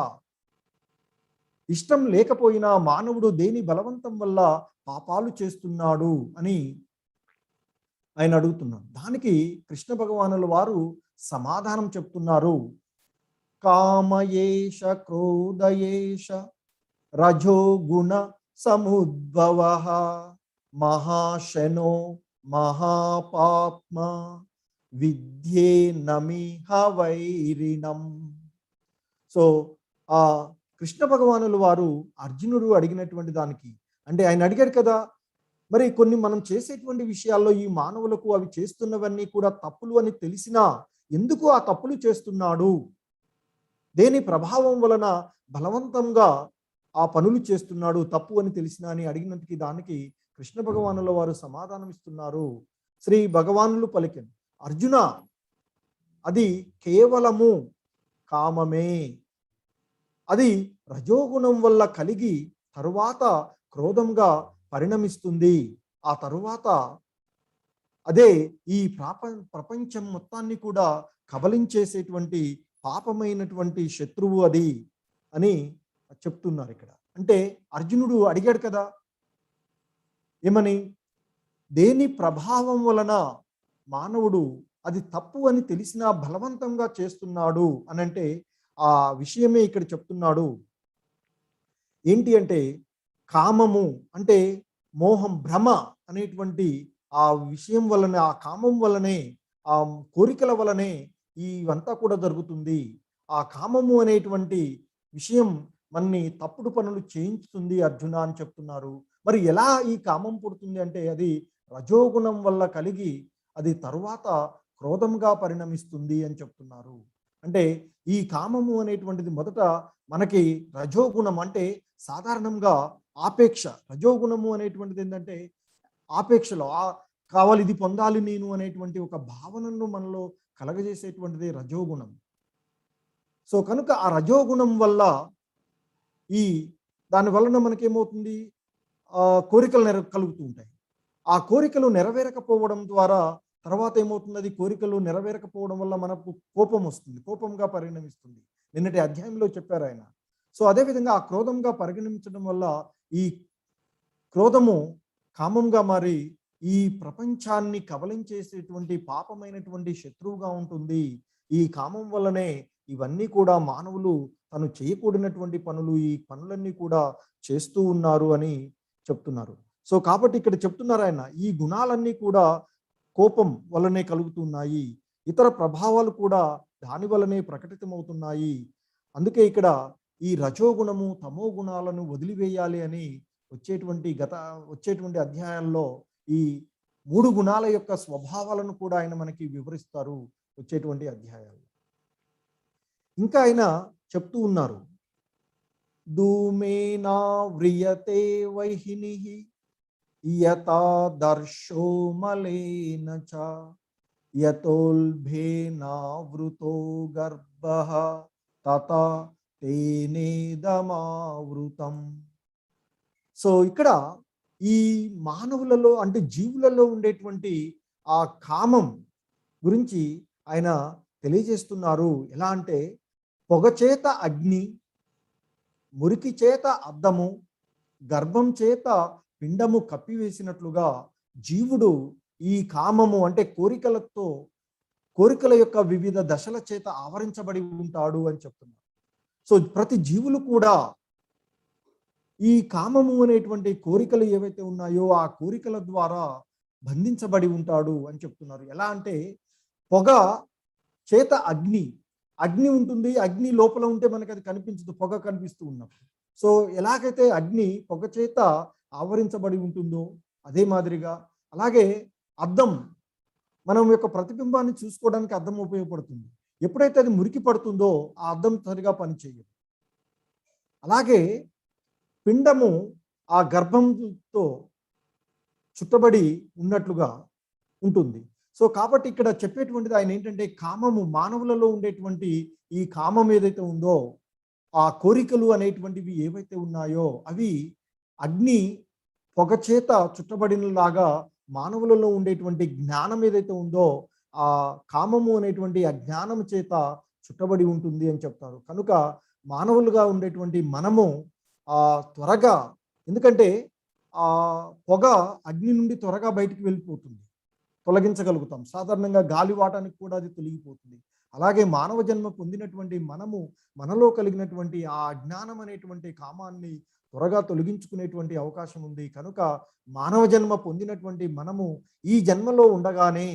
ఇష్టం లేకపోయినా మానవుడు దేని బలవంతం వల్ల పాపాలు చేస్తున్నాడు అని ఆయన అడుగుతున్నాడు. దానికి కృష్ణ భగవానుల వారు సమాధానం చెప్తున్నారు. కామయేష క్రోధయేష రజో గుణ సముద్భవః మహాశనో మహాపాప్మ విద్యే నమిహ వైరిణం. సో ఆ కృష్ణ భగవానుల వారు అర్జునుడు అడిగినటువంటి దానికి, అంటే ఆయన అడిగాడు కదా, మరి కొన్ని మనం చేసేటువంటి విషయాల్లో ఈ మానవులకు అవి చేస్తున్నవన్నీ కూడా తప్పులు అని తెలిసినా ఎందుకు ఆ తప్పులు చేస్తున్నాడు, దేని ప్రభావం వలన బలవంతంగా ఆ పనులు చేస్తున్నాడు తప్పు అని తెలిసినా అని అడిగినందుకు దానికి కృష్ణ భగవానుల వారు సమాధానం ఇస్తున్నారు. శ్రీ భగవానులు పలికెను, అర్జున, అది కేవలము కామమే. అది రజోగుణం వల్ల కలిగి తరువాత క్రోధంగా పరిణమిస్తుంది. ఆ తరువాత అదే ఈ ప్రపంచం మొత్తాన్ని కూడా కబలించేసేటువంటి పాపమైనటువంటి శత్రువు అది అని చెప్తున్నారు ఇక్కడ. అంటే అర్జునుడు అడిగాడు కదా, ఏమని, దేని ప్రభావం వలన మానవుడు అది తప్పు అని తెలిసినా బలవంతంగా చేస్తున్నాడు అని అంటే ఆ విషయమే ఇక్కడ చెప్తున్నాడు. ఏంటి అంటే కామము అంటే మోహం, భ్రమ అనేటువంటి ఆ విషయం వలన, ఆ కామం వలనే, ఆ కోరికల వలనే ఇవంతా కూడా జరుగుతుంది. ఆ కామము అనేటువంటి విషయం మనని తప్పుడు పనులు చేయించుతుంది అర్జున అని చెప్తున్నారు. మరి ఎలా ఈ కామం పుడుతుంది అంటే అది రజోగుణం వల్ల కలిగి అది తరువాత క్రోధంగా పరిణమిస్తుంది అని చెప్తున్నారు. అంటే ఈ కామము అనేటువంటిది మొదట మనకి రజోగుణం అంటే సాధారణంగా ఆపేక్ష. రజోగుణము అనేటువంటిది ఏంటంటే ఆపేక్షలో కావాలి, ఇది పొందాలి నేను అనేటువంటి ఒక భావనను మనలో కలగజేసేటువంటిది రజోగుణం. సో కనుక ఆ రజోగుణం వల్ల ఈ దాని వలన మనకేమవుతుంది, కోరికలు కలుగుతూ ఉంటాయి. ఆ కోరికలు నెరవేరకపోవడం ద్వారా తర్వాత ఏమవుతుంది, అది కోరికలు నెరవేరకపోవడం వల్ల మనకు కోపం వస్తుంది, కోపంగా పరిణమిస్తుంది. నిన్నటి అధ్యాయంలో చెప్పారు ఆయన. సో అదేవిధంగా ఆ క్రోధంగా పరిగణించడం వల్ల ఈ క్రోధము కామంగా మారి ఈ ప్రపంచాన్ని కబలించేసేటువంటి పాపమైనటువంటి శత్రువుగా ఉంటుంది. ఈ కామం వల్లనే ఇవన్నీ కూడా మానవులు తను చేయకూడనటువంటి పనులు, ఈ పనులన్నీ కూడా చేస్తూ ఉన్నారు అని చెప్తున్నారు. సో కాబట్టి ఇక్కడ చెప్తున్నారు ఆయన, ఈ గుణాలన్నీ కూడా కోపం వల్లనే కలుగుతున్నాయి, ఇతర ప్రభావాలు కూడా దాని వల్లనే ప్రకటితమవుతున్నాయి. అందుకే ఇక్కడ ఈ రజోగుణము తమో గుణాలను వదిలివేయాలి అని వచ్చేటువంటి అధ్యాయాల్లో ఈ 3 గుణాల యొక్క స్వభావాలను కూడా ఆయన మనకి వివరిస్తారు వచ్చేటువంటి అధ్యాయాలు. ఇంకా ఆయన చెప్తూ ఉన్నారు, ధూమేనా వ్రియతే వైహినిః యథా దర్శో మలేన చ యతోల్భేనా వృతో గర్భః తథా తేనేదమావృతం. సో ఇక్కడ ఈ మానవులలో అంటే జీవులలో ఉండేటువంటి ఆ కామం గురించి ఆయన తెలియజేస్తున్నారు. ఎలా అంటే పొగ చేత అగ్ని, మురికి చేత అద్దము, గర్భం చేత పిండము కప్పివేసినట్లుగా జీవుడు ఈ కామము అంటే కోరికల యొక్క వివిధ దశల చేత ఆవరించబడి ఉంటాడు అని చెప్తున్నారు. సో ప్రతి జీవులు కూడా ఈ కామము అనేటువంటి కోరికలు ఏవైతే ఉన్నాయో ఆ కోరికల ద్వారా బంధించబడి ఉంటాడు అని చెప్తున్నారు. ఎలా అంటే పొగ చేత అగ్ని ఉంటుంది, అగ్ని లోపల ఉంటే మనకి అది కనిపించదు, పొగ కనిపిస్తూ ఉన్నప్పుడు. సో ఎలాగైతే అగ్ని పొగ చేత ఆవరించబడి ఉంటుందో అదే మాదిరిగా, అలాగే అద్దం మనం యొక్క ప్రతిబింబాన్ని చూసుకోవడానికి అద్దం ఉపయోగపడుతుంది. ఎప్పుడైతే అది మురికి పడుతుందో ఆ అద్దం సరిగా పనిచేయదు. అలాగే పిండము ఆ గర్భంతో చుట్టబడి ఉన్నట్లుగా ఉంటుంది. సో కాబట్టి ఇక్కడ చెప్పేటువంటిది ఆయన ఏంటంటే కామము, మానవులలో ఉండేటువంటి ఈ కామం ఏదైతే ఉందో, ఆ కోరికలు అనేటువంటివి ఏవైతే ఉన్నాయో అవి అగ్ని పొగ చేత చుట్టబడినలాగా మానవులలో ఉండేటువంటి జ్ఞానం ఏదైతే ఉందో ఆ కామము అనేటువంటి అజ్ఞానం చేత చుట్టబడి ఉంటుంది అని చెప్తారు. కనుక మానవులుగా ఉండేటువంటి మనము త్వరగా, ఎందుకంటే ఆ పొగ అగ్ని నుండి త్వరగా బయటికి వెళ్ళిపోతుంది, తొలగించగలుగుతాం. సాధారణంగా గాలివాటానికి కూడా అది తొలగిపోతుంది. అలాగే మానవ జన్మ పొందినటువంటి మనలో కలిగినటువంటి ఆ అజ్ఞానం అనేటువంటి కామాన్ని త్వరగా తొలగించుకునేటువంటి అవకాశం ఉంది. కనుక మానవ జన్మ పొందినటువంటి మనము ఈ జన్మలో ఉండగానే,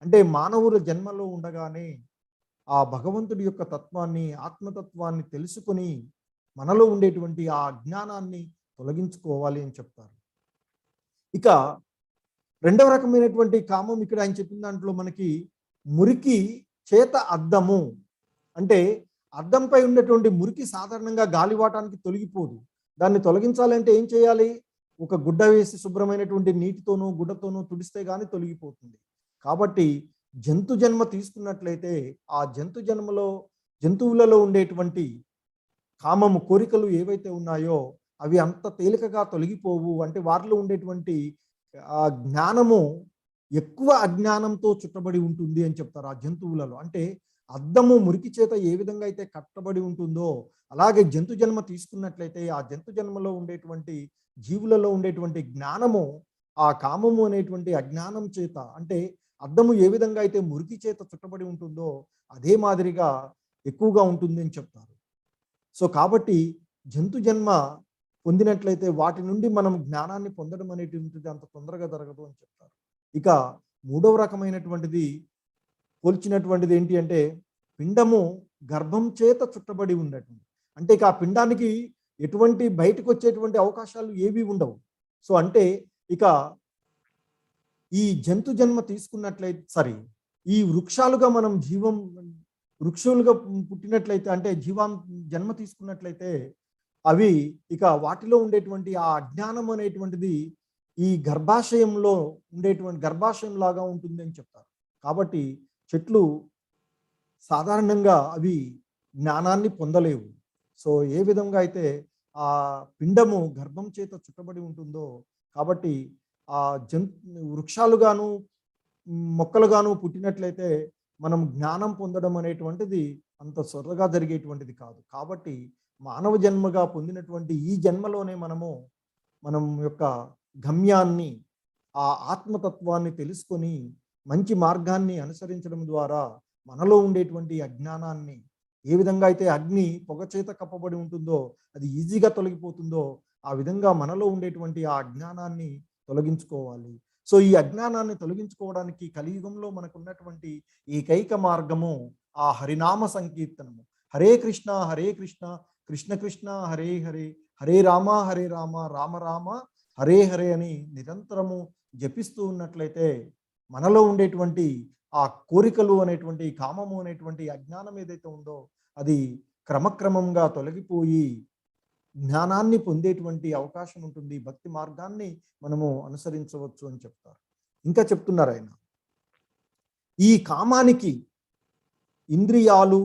అంటే మానవుల జన్మలో ఉండగానే ఆ భగవంతుడి యొక్క తత్వాన్ని, ఆత్మతత్వాన్ని తెలుసుకొని మనలో ఉండేటువంటి ఆ అజ్ఞానాన్ని తొలగించుకోవాలి అని చెప్తారు. ఇక రెండవ రకమైనటువంటి కామం ఇక్కడ ఆయన చెప్పిన దాంట్లో మనకి మురికి చేత అద్దము, అంటే అద్దంపై ఉన్నటువంటి మురికి సాధారణంగా గాలివాటానికి తొలగిపోదు. దాన్ని తొలగించాలంటే ఏం చేయాలి? ఒక గుడ్డ వేసి శుభ్రమైనటువంటి నీటితోనూ గుడ్డతోనూ తుడిస్తే గాని తొలగిపోతుంది. కాబట్టి జంతు జన్మ తీసుకున్నట్లయితే ఆ జంతువులలో ఉండేటువంటి కామము కోరికలు ఏవైతే ఉన్నాయో అవి అంత తేలికగా తొలగిపోవు. అంటే వారిలో ఉండేటువంటి ఆ జ్ఞానము ఎక్కువ అజ్ఞానంతో చుట్టబడి ఉంటుంది అని చెప్తారు ఆ జంతువులలో. అంటే అద్దము మురికి చేత ఏ విధంగా అయితే కట్టబడి ఉంటుందో అలాగే జంతు జన్మ తీసుకున్నట్లయితే ఆ జంతు జన్మలో ఉండేటువంటి జీవులలో ఉండేటువంటి జ్ఞానము ఆ కామము అనేటువంటి అజ్ఞానం చేత, అంటే అద్దము ఏ విధంగా అయితే మురికి చేత చుట్టబడి ఉంటుందో అదే మాదిరిగా ఎక్కువగా ఉంటుంది అని చెప్తారు. సో కాబట్టి జంతు జన్మ పొందినట్లయితే వాటి నుండి మనం జ్ఞానాన్ని పొందడం అనేటువంటిది అంత తొందరగా జరగదు అని చెప్తారు. ఇక మూడవ రకమైనటువంటిది పోల్చినటువంటిది ఏంటి అంటే పిండము గర్భం చేత చుట్టబడి ఉన్నటువంటి, అంటే ఇక ఆ పిండానికి ఎటువంటి బయటకు వచ్చేటువంటి అవకాశాలు ఏవి ఉండవు. సో అంటే ఇక ఈ జంతు జన్మ తీసుకున్నట్లయితే ఈ వృక్షాలుగా మనం వృక్షులుగా పుట్టినట్లయితే, అంటే జన్మ తీసుకున్నట్లయితే అవి ఇక వాటిలో ఉండేటువంటి ఆ అజ్ఞానం అనేటువంటిది ఈ గర్భాశయం లాగా ఉంటుంది అని చెప్తారు. కాబట్టి చెట్లు సాధారణంగా అవి జ్ఞానాన్ని పొందలేవు. సో ఏ విధంగా అయితే ఆ పిండము గర్భం చేత చుట్టబడి ఉంటుందో కాబట్టి ఆ వృక్షాలుగాను మొక్కలుగాను పుట్టినట్లయితే మనం జ్ఞానం పొందడం అనేటువంటిది అంత త్వరగా జరిగేటువంటిది కాదు. కాబట్టి మానవ జన్మగా పొందినటువంటి ఈ జన్మలోనే మనం యొక్క గమ్యాన్ని, ఆ ఆత్మతత్వాన్ని తెలుసుకొని మంచి మార్గాన్ని అనుసరించడం ద్వారా మనలో ఉండేటువంటి అజ్ఞానాన్ని, ఏ విధంగా అయితే అగ్ని పొగ చేత కప్పబడి ఉంటుందో అది ఈజీగా తొలగిపోతుందో ఆ విధంగా మనలో ఉండేటువంటి ఆ అజ్ఞానాన్ని తొలగించుకోవాలి. సో ఈ అజ్ఞానాన్ని తొలగించుకోవడానికి కలియుగంలో మనకు ఉన్నటువంటి ఏకైక మార్గము ఆ హరినామ సంకీర్తనము. హరే కృష్ణ కృష్ణ కృష్ణ హరే హరే, హరే రామ రామ రామ హరే హరే అని నిరంతరము జపిస్తూ ఉన్నట్లయితే మనలో ఉండేటువంటి ఆ కోరికలు అనేటువంటి కామము అనేటువంటి అజ్ఞానం ఏదైతే ఉందో అది క్రమక్రమంగా తొలగిపోయి జ్ఞానాన్ని పొందేటువంటి అవకాశం ఉంటుంది. భక్తి మార్గాన్ని మనము అనుసరించవచ్చు అని చెప్తారు. ఇంకా చెప్తున్నారు ఆయన, ఈ కామానికి ఇంద్రియాలు,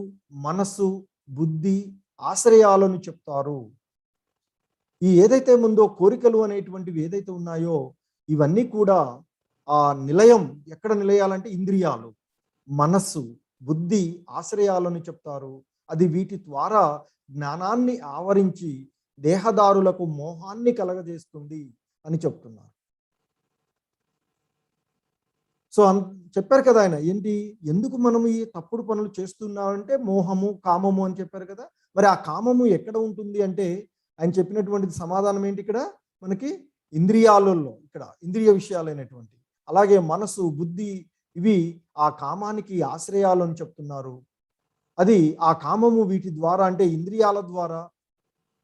మనస్సు, బుద్ధి ఆశ్రయాలను చెప్తారు. ఈ ఏదైతే ముందో కోరికలు అనేటువంటివి ఏదైతే ఉన్నాయో ఇవన్నీ కూడా ఆ నిలయం ఎక్కడ నిలయాలంటే ఇంద్రియాలు, మనస్సు, బుద్ధి ఆశ్రయాలను చెప్తారు. అది వీటి ద్వారా జ్ఞానాన్ని ఆవరించి దేహదారులకు మోహాన్ని కలగజేస్తుంది అని చెప్తున్నారు. సో చెప్పారు కదా ఆయన, ఏంటి ఎందుకు మనం ఈ తప్పుడు పనులు చేస్తున్నామంటే మోహము, కామము అని చెప్పారు కదా. మరి ఆ కామము ఎక్కడ ఉంటుంది అంటే ఆయన చెప్పినటువంటి సమాధానం ఏంటి? ఇక్కడ మనకి ఇంద్రియాలలో, ఇక్కడ ఇంద్రియ విషయాలైనటువంటి, అలాగే మనసు, బుద్ధి ఇవి ఆ కామానికి ఆశ్రయాలు అని చెప్తున్నారు. అది ఆ కామము వీటి ద్వారా, అంటే ఇంద్రియాల ద్వారా,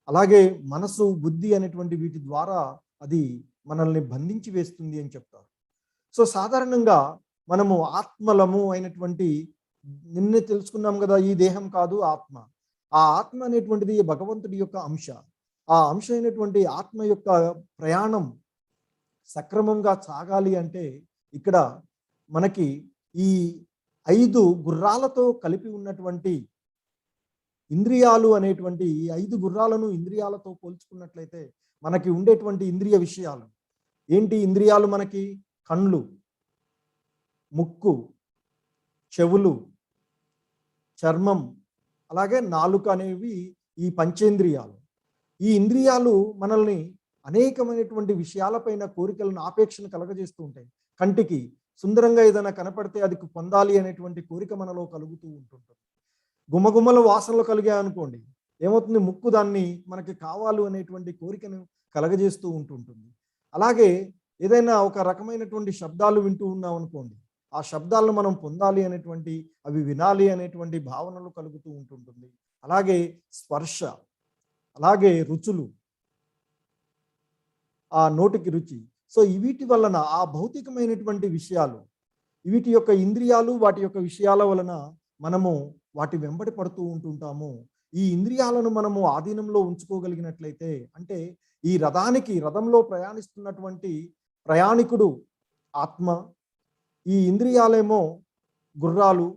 అలాగే మనసు, బుద్ధి అనేటువంటి వీటి ద్వారా అది మనల్ని బంధించి వేస్తుంది అని చెప్తారు. సో సాధారణంగా మనము ఆత్మలము అయినటువంటి, నిన్నే తెలుసుకున్నాం కదా, ఈ దేహం కాదు ఆత్మ. ఆ ఆత్మ అనేటువంటిది భగవంతుడి యొక్క అంశ. ఆ అంశ అయినటువంటి ఆత్మ యొక్క ప్రయాణం సక్రమంగా సాగాలి అంటే ఇక్కడ మనకి ఈ 5 గుర్రాలతో కలిపి ఉన్నటువంటి ఇంద్రియాలు అనేటువంటి ఈ 5 గుర్రాలను ఇంద్రియాలతో పోల్చుకున్నట్లయితే మనకి ఉండేటువంటి ఇంద్రియ విషయాలు ఏంటి? ఇంద్రియాలు మనకి కళ్ళు, ముక్కు, చెవులు, చర్మం, అలాగే నాలుక అనేవి ఈ పంచేంద్రియాలు. ఈ ఇంద్రియాలు మనల్ని అనేకమైనటువంటి విషయాలపైన కోరికలను, ఆపేక్షను కలగజేస్తూ ఉంటాయి. కంటికి సుందరంగా ఏదైనా కనపడితే అది పొందాలి అనేటువంటి కోరిక మనలో కలుగుతూ ఉంటుంటుంది. గుమగుమల వాసనలు కలిగాయి అనుకోండి, ఏమవుతుంది, ముక్కు దాన్ని మనకి కావాలి అనేటువంటి కోరికను కలగజేస్తూ ఉంటుంటుంది. అలాగే ఏదైనా ఒక రకమైనటువంటి శబ్దాలు వింటూ ఉన్నాం అనుకోండి, ఆ శబ్దాలను మనం పొందాలి అనేటువంటి, అవి వినాలి అనేటువంటి భావనలు కలుగుతూ ఉంటుంటుంది. అలాగే స్పర్శ, అలాగే రుచులు, ఆ నోటికి రుచి. సో వీటి వలన ఆ భౌతికమైనటువంటి విషయాలు, వీటి యొక్క ఇంద్రియాలు, వాటి యొక్క విషయాల వలన మనము వాటి వెంబడి పడుతూ ఉంటుంటాము. ఈ ఇంద్రియాలను మనము ఆధీనంలో ఉంచుకోగలిగినట్లయితే, అంటే ఈ రథంలో ప్రయాణిస్తున్నటువంటి ప్రయాణికుడు ఆత్మ, ఈ ఇంద్రియాలేమో గుర్రాలు.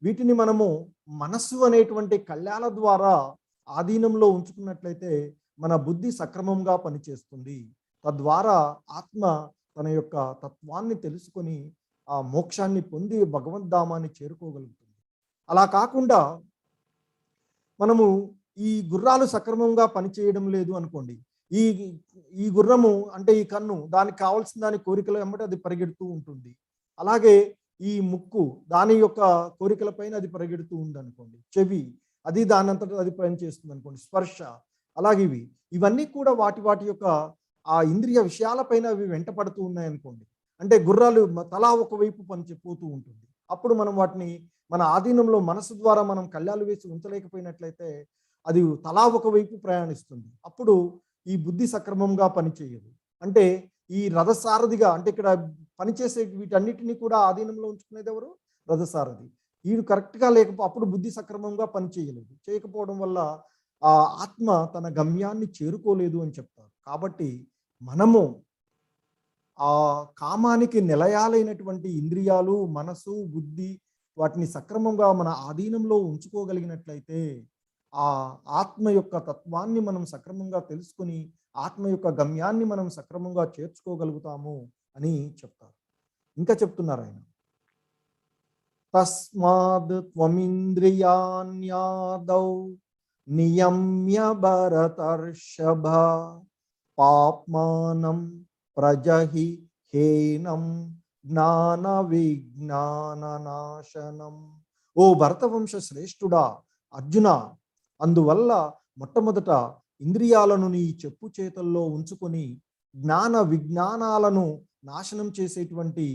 వీటిని మనము మనస్సు అనేటువంటి కళ్యాల ద్వారా ఆధీనంలో ఉంచుకున్నట్లయితే మన బుద్ధి సక్రమంగా పనిచేస్తుంది. తద్వారా ఆత్మ తన యొక్క తత్వాన్ని తెలుసుకొని ఆ మోక్షాన్ని పొంది భగవద్ధామాన్ని చేరుకోగలుగుతుంది. అలా కాకుండా మనము ఈ గుర్రాలు సక్రమంగా పనిచేయడం లేదు అనుకోండి, ఈ ఈ గుర్రము అంటే ఈ కన్ను దానికి కావాల్సిన దాని కోరికల వెంబడి అది పరిగెడుతూ ఉంటుంది. అలాగే ఈ ముక్కు దాని యొక్క కోరికల పైన అది పరిగెడుతూ ఉంది అనుకోండి. చెవి అది దానంతట అది పని చేస్తుంది అనుకోండి. స్పర్శ అలాగే ఇవన్నీ కూడా వాటి వాటి యొక్క ఆ ఇంద్రియ విషయాలపైన అవి వెంట పడుతూ ఉన్నాయి అనుకోండి. అంటే గుర్రాలు తలా ఒకవైపు పోతూ ఉంటుంది. అప్పుడు మనం వాటిని మన ఆధీనంలో మనసు ద్వారా మనం కళ్ళాలు వేసి ఉంచలేకపోయినట్లయితే అది తలా ఒకవైపు ప్రయాణిస్తుంది. అప్పుడు ఈ బుద్ధి సక్రమంగా పనిచేయదు. అంటే ఈ రథసారథిగా, అంటే ఇక్కడ పనిచేసే వీటన్నిటిని కూడా ఆధీనంలో ఉంచుకునేది ఎవరు? రథసారథి. వీడు కరెక్ట్గా అప్పుడు బుద్ధి సక్రమంగా పనిచేయలేదు. చేయకపోవడం వల్ల ఆ ఆత్మ తన గమ్యాన్ని చేరుకోలేదు అని చెప్తారు. కాబట్టి మనము ఆ కామానికి నిలయాలైనటువంటి ఇంద్రియాలు, మనసు, బుద్ధి వాటిని సక్రమంగా మన ఆధీనంలో ఉంచుకోగలిగినట్లయితే ఆ ఆత్మ యొక్క తత్వాన్ని మనం సక్రమంగా తెలుసుకొని ఆత్మ యొక్క గమ్యాన్ని మనం సక్రమంగా చేర్చుకోగలుగుతాము అని చెప్తారు. ఇంకా చెప్తున్నారు ఆయన, తస్మాద్ త్వమింద్రియాణ్యాదౌ నియమ్య భరతర్షభ పాప్మానం ప్రజహి హేనం జ్ఞాన విజ్ఞాన నాశనం. ఓ భరతవంశ శ్రేష్ఠుడా అర్జున, అందువల్ల మొట్టమొదట ఇంద్రియాలను నీ చెప్పు చేతల్లో ఉంచుకొని జ్ఞాన విజ్ఞానాలను నాశనం చేసేటువంటి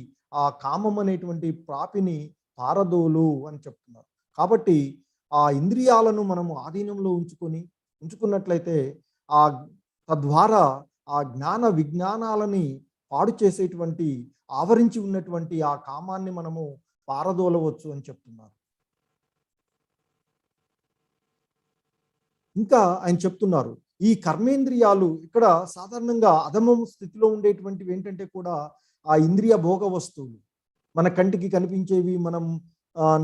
ఆ కామం అనేటువంటి ప్రాపిని పారదోలు అని చెప్తున్నారు. కాబట్టి ఆ ఇంద్రియాలను మనము ఆధీనంలో ఉంచుకున్నట్లయితే ఆ తద్వారా ఆ జ్ఞాన విజ్ఞానాలని పాడు చేసేటువంటి ఆవరించి ఉన్నటువంటి ఆ కామాన్ని మనము పారదోలవచ్చు అని చెప్తున్నారు. ఇంకా ఆయన చెప్తున్నారు, ఈ కర్మేంద్రియాలు ఇక్కడ సాధారణంగా అధమం స్థితిలో ఉండేటువంటివి ఏంటంటే కూడా ఆ ఇంద్రియ భోగ వస్తువులు, మన కంటికి కనిపించేవి, మనం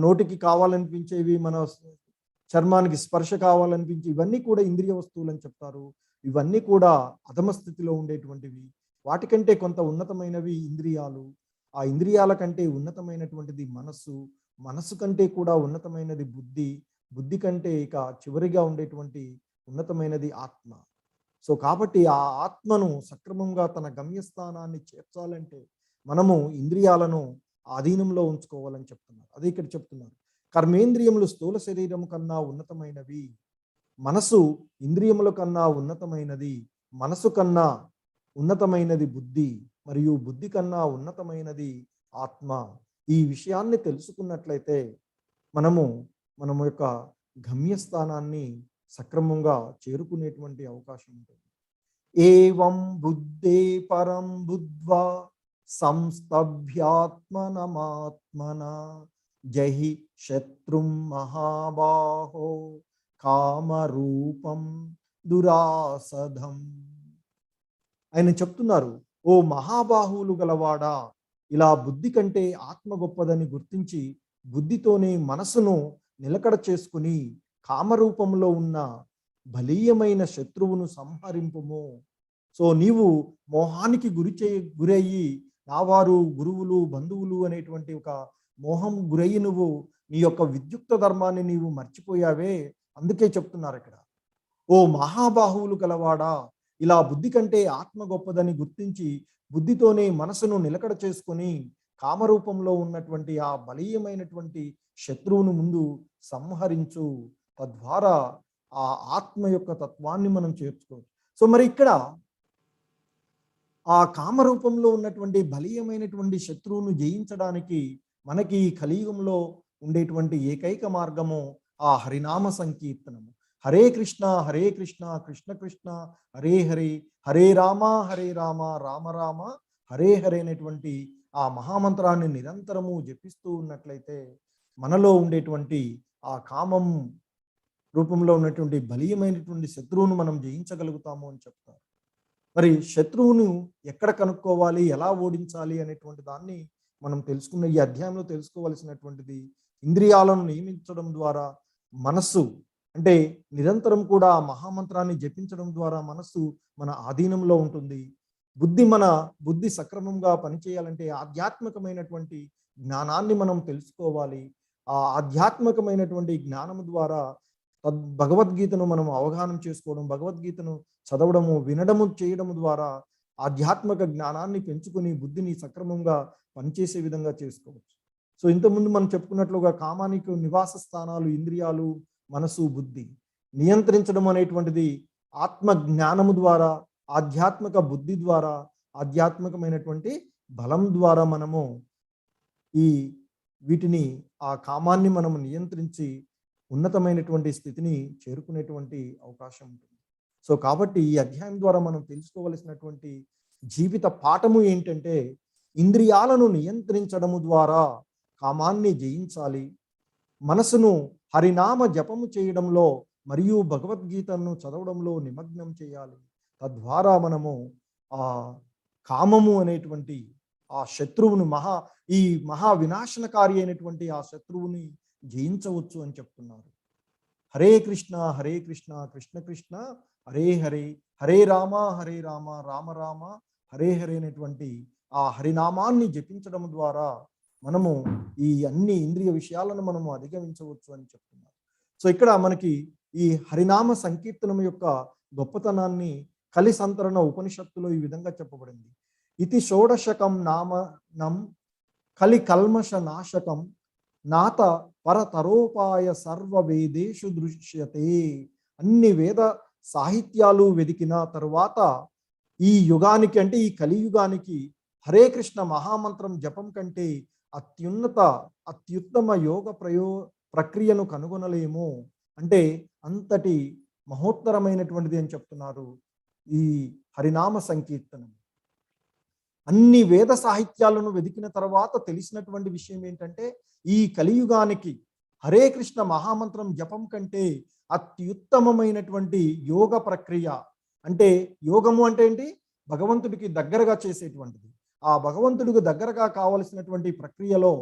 నోటికి కావాలనిపించేవి, మన చర్మానికి స్పర్శ కావాలనిపించి ఇవన్నీ కూడా ఇంద్రియ వస్తువులు అని చెప్తారు. ఇవన్నీ కూడా అధమ స్థితిలో ఉండేటువంటివి. వాటికంటే కొంత ఉన్నతమైనవి ఇంద్రియాలు. ఆ ఇంద్రియాల కంటే ఉన్నతమైనటువంటిది మనస్సు, మనస్సు కంటే కూడా ఉన్నతమైనది బుద్ధి, బుద్ధి కంటే ఇక చివరిగా ఉండేటువంటి ఉన్నతమైనది ఆత్మ. సో కాబట్టి ఆ ఆత్మను సక్రమంగా తన గమ్యస్థానాన్ని చేర్చాలంటే మనము ఇంద్రియాలను ఆధీనంలో ఉంచుకోవాలని చెప్తున్నారు. అదే ఇక్కడ చెప్తున్నారు, కర్మేంద్రియములు స్థూల శరీరము కన్నా ఉన్నతమైనవి, మనసు ఇంద్రియముల కన్నా ఉన్నతమైనది, మనసు కన్నా ఉన్నతమైనది బుద్ధి, మరియు బుద్ధి కన్నా ఉన్నతమైనది ఆత్మ. ఈ విషయాన్ని తెలుసుకున్నట్లయితే మనము యొక్క గమ్యస్థానాన్ని సక్రమంగా చేరుకునేటువంటి అవకాశం ఉంటుంది. ఏవం బుద్ధే పరం బుద్ధ్వా సంస్తభ్యాత్మనమాత్మన జహి శత్రుం మహాబాహో కామరూపం దురాసధం. ఆయన చెప్తున్నారు, ఓ మహాబాహువులు గలవాడా, ఇలా బుద్ధి కంటే ఆత్మ గొప్పదని గుర్తించి బుద్ధితోనే మనసును నిలకడ చేసుకుని కామరూపంలో ఉన్న బలీయమైన శత్రువును సంహరింపుము. సో నీవు మోహానికి గురయ్యి నా వారు గురువులు బంధువులు అనేటువంటి ఒక మోహం గురయ్యి నువ్వు నీ యొక్క విద్యుక్త ధర్మాన్ని నీవు మర్చిపోయావే. అందుకే చెప్తున్నారు ఇక్కడ, ఓ మహాబాహువులు గలవాడా, ఇలా బుద్ధి కంటే ఆత్మ గొప్పదని గుర్తించి బుద్ధితోనే మనసును నిలకడ చేసుకొని కామరూపంలో ఉన్నటువంటి ఆ బలీయమైనటువంటి శత్రువును ముందు సంహరించు. తద్వారా ఆ ఆత్మ యొక్క తత్వాన్ని మనం చేర్చుకోవచ్చు. సో మరి ఇక్కడ ఆ కామరూపంలో ఉన్నటువంటి బలీయమైనటువంటి శత్రువును జయించడానికి మనకి ఈ కలియుగంలో ఉండేటువంటి ఏకైక మార్గము ఆ హరినామ సంకీర్తనము. హరే కృష్ణ కృష్ణ కృష్ణ హరే హరే, హరే రామ రామ రామ హరే హరే అనేటువంటి ఆ మహామంత్రాన్ని నిరంతరము జపిస్తూ ఉన్నట్లయితే మనలో ఉండేటువంటి ఆ కామం రూపంలో ఉన్నటువంటి బలీయమైనటువంటి శత్రువును మనం జయించగలుగుతాము అని చెప్తారు. మరి శత్రువును ఎక్కడ కనుక్కోవాలి, ఎలా ఓడించాలి అనేటువంటి దాన్ని మనం తెలుసుకున్న ఈ అధ్యాయంలో తెలుసుకోవాల్సినటువంటిది, ఇంద్రియాలను నియమించడం ద్వారా మనస్సు అంటే నిరంతరం కూడా ఆ మహామంత్రాన్ని జపించడం ద్వారా మనస్సు మన ఆధీనంలో ఉంటుంది. మన బుద్ధి సక్రమంగా పనిచేయాలంటే ఆధ్యాత్మికమైనటువంటి జ్ఞానాన్ని మనం తెలుసుకోవాలి. ఆ ఆధ్యాత్మికమైనటువంటి జ్ఞానం ద్వారా భగవద్గీతను మనం అవగాహన చేసుకోవడం, భగవద్గీతను చదవడము, వినడము, చేయడము ద్వారా ఆధ్యాత్మిక జ్ఞానాన్ని పెంచుకొని బుద్ధిని సక్రమంగా పనిచేసే విధంగా చేసుకోవచ్చు. సో ఇంతకుముందు మనం చెప్పుకున్నట్లుగా కామానికి నివాస స్థానాలు ఇంద్రియాలు, మనసు, బుద్ధి. నియంత్రించడం అనేటువంటిది ఆత్మ జ్ఞానము ద్వారా, ఆధ్యాత్మిక బుద్ధి ద్వారా, ఆధ్యాత్మికమైనటువంటి బలం ద్వారా మనము ఈ వీటిని ఆ కామాన్ని మనము నియంత్రించి ఉన్నతమైనటువంటి స్థితిని చేరుకునేటువంటి అవకాశం ఉంటుంది. సో కాబట్టి ఈ అధ్యాయం ద్వారా మనం తెలుసుకోవలసినటువంటి జీవిత పాఠము ఏంటంటే, ఇంద్రియాలను నియంత్రించడము ద్వారా కామాన్ని జయించాలి. మనసును హరినామ జపము చేయడంలో మరియు భగవద్గీతను చదవడంలో నిమగ్నం చేయాలి. తద్వారా మనము ఆ కామము అనేటువంటి ఆ శత్రువును ఈ మహా వినాశనకారి అయినటువంటి ఆ శత్రువుని జయించవచ్చు అని చెప్తున్నారు. హరే కృష్ణ కృష్ణ కృష్ణ హరే హరే, హరే రామ రామ రామ హరే హరే అనేటువంటి ఆ హరినామాన్ని జపించడం ద్వారా మనము ఈ అన్ని ఇంద్రియ విషయాలను మనము అధిగమించవచ్చు అని చెప్తున్నారు. సో ఇక్కడ మనకి ఈ హరినామ సంకీర్తనం యొక్క గొప్పతనాన్ని కలిసంతరణ ఉపనిషత్తులో ఈ విధంగా చెప్పబడింది. ఇతి షోడశకం నామనం కలి కల్మష నాశకం నాత పరతరోపాయ సర్వ వేదేషు దృశ్యతే. అన్ని వేద సాహిత్యాలు వెదికిన తరువాత ఈ యుగానికి అంటే ఈ కలియుగానికి హరే కృష్ణ మహామంత్రం జపం కంటే అత్యుత్తమ యోగ ప్రక్రియను కనుగొనలేము. అంటే అంతటి మహోత్తరమైనటువంటిది అని చెప్తున్నారు ఈ హరినామ సంకీర్తనం. అన్ని వేద సాహిత్యాలను వెదికిన తర్వాత తెలిసినటువంటి విషయం ఏంటంటే, ఈ కలియుగానికి హరే కృష్ణ మహామంత్రం జపం కంటే అత్యుత్తమమైనటువంటి యోగ ప్రక్రియ, అంటే యోగము అంటే ఏంటి, భగవంతుడికి దగ్గరగా చేసేటువంటిది. ఆ భగవంతుడికి దగ్గరగా కావలసినటువంటి ప్రక్రియలో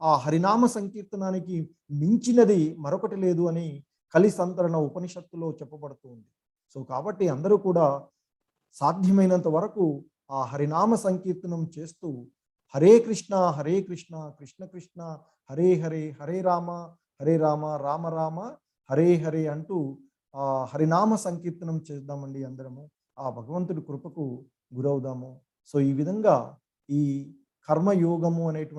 ఆ హరినామ సంకీర్తనానికి మించినది మరొకటి లేదు అని కలిసంతరణ ఉపనిషత్తులో చెప్పబడుతుంది. సో కాబట్టి అందరూ కూడా సాధ్యమైనంత వరకు ఆ హరినామ సంకీర్తనం చేస్తూ హరే కృష్ణ కృష్ణ కృష్ణ హరే హరే, హరే రామ రామ రామ హరే హరే అంటూ ఆ హరినామ సంకీర్తనం చేద్దామండి అందరము. ఆ భగవంతుడి కృపకు గురవుదాము. సో ఈ విధంగా ఈ కర్మయోగము అనేటువంటి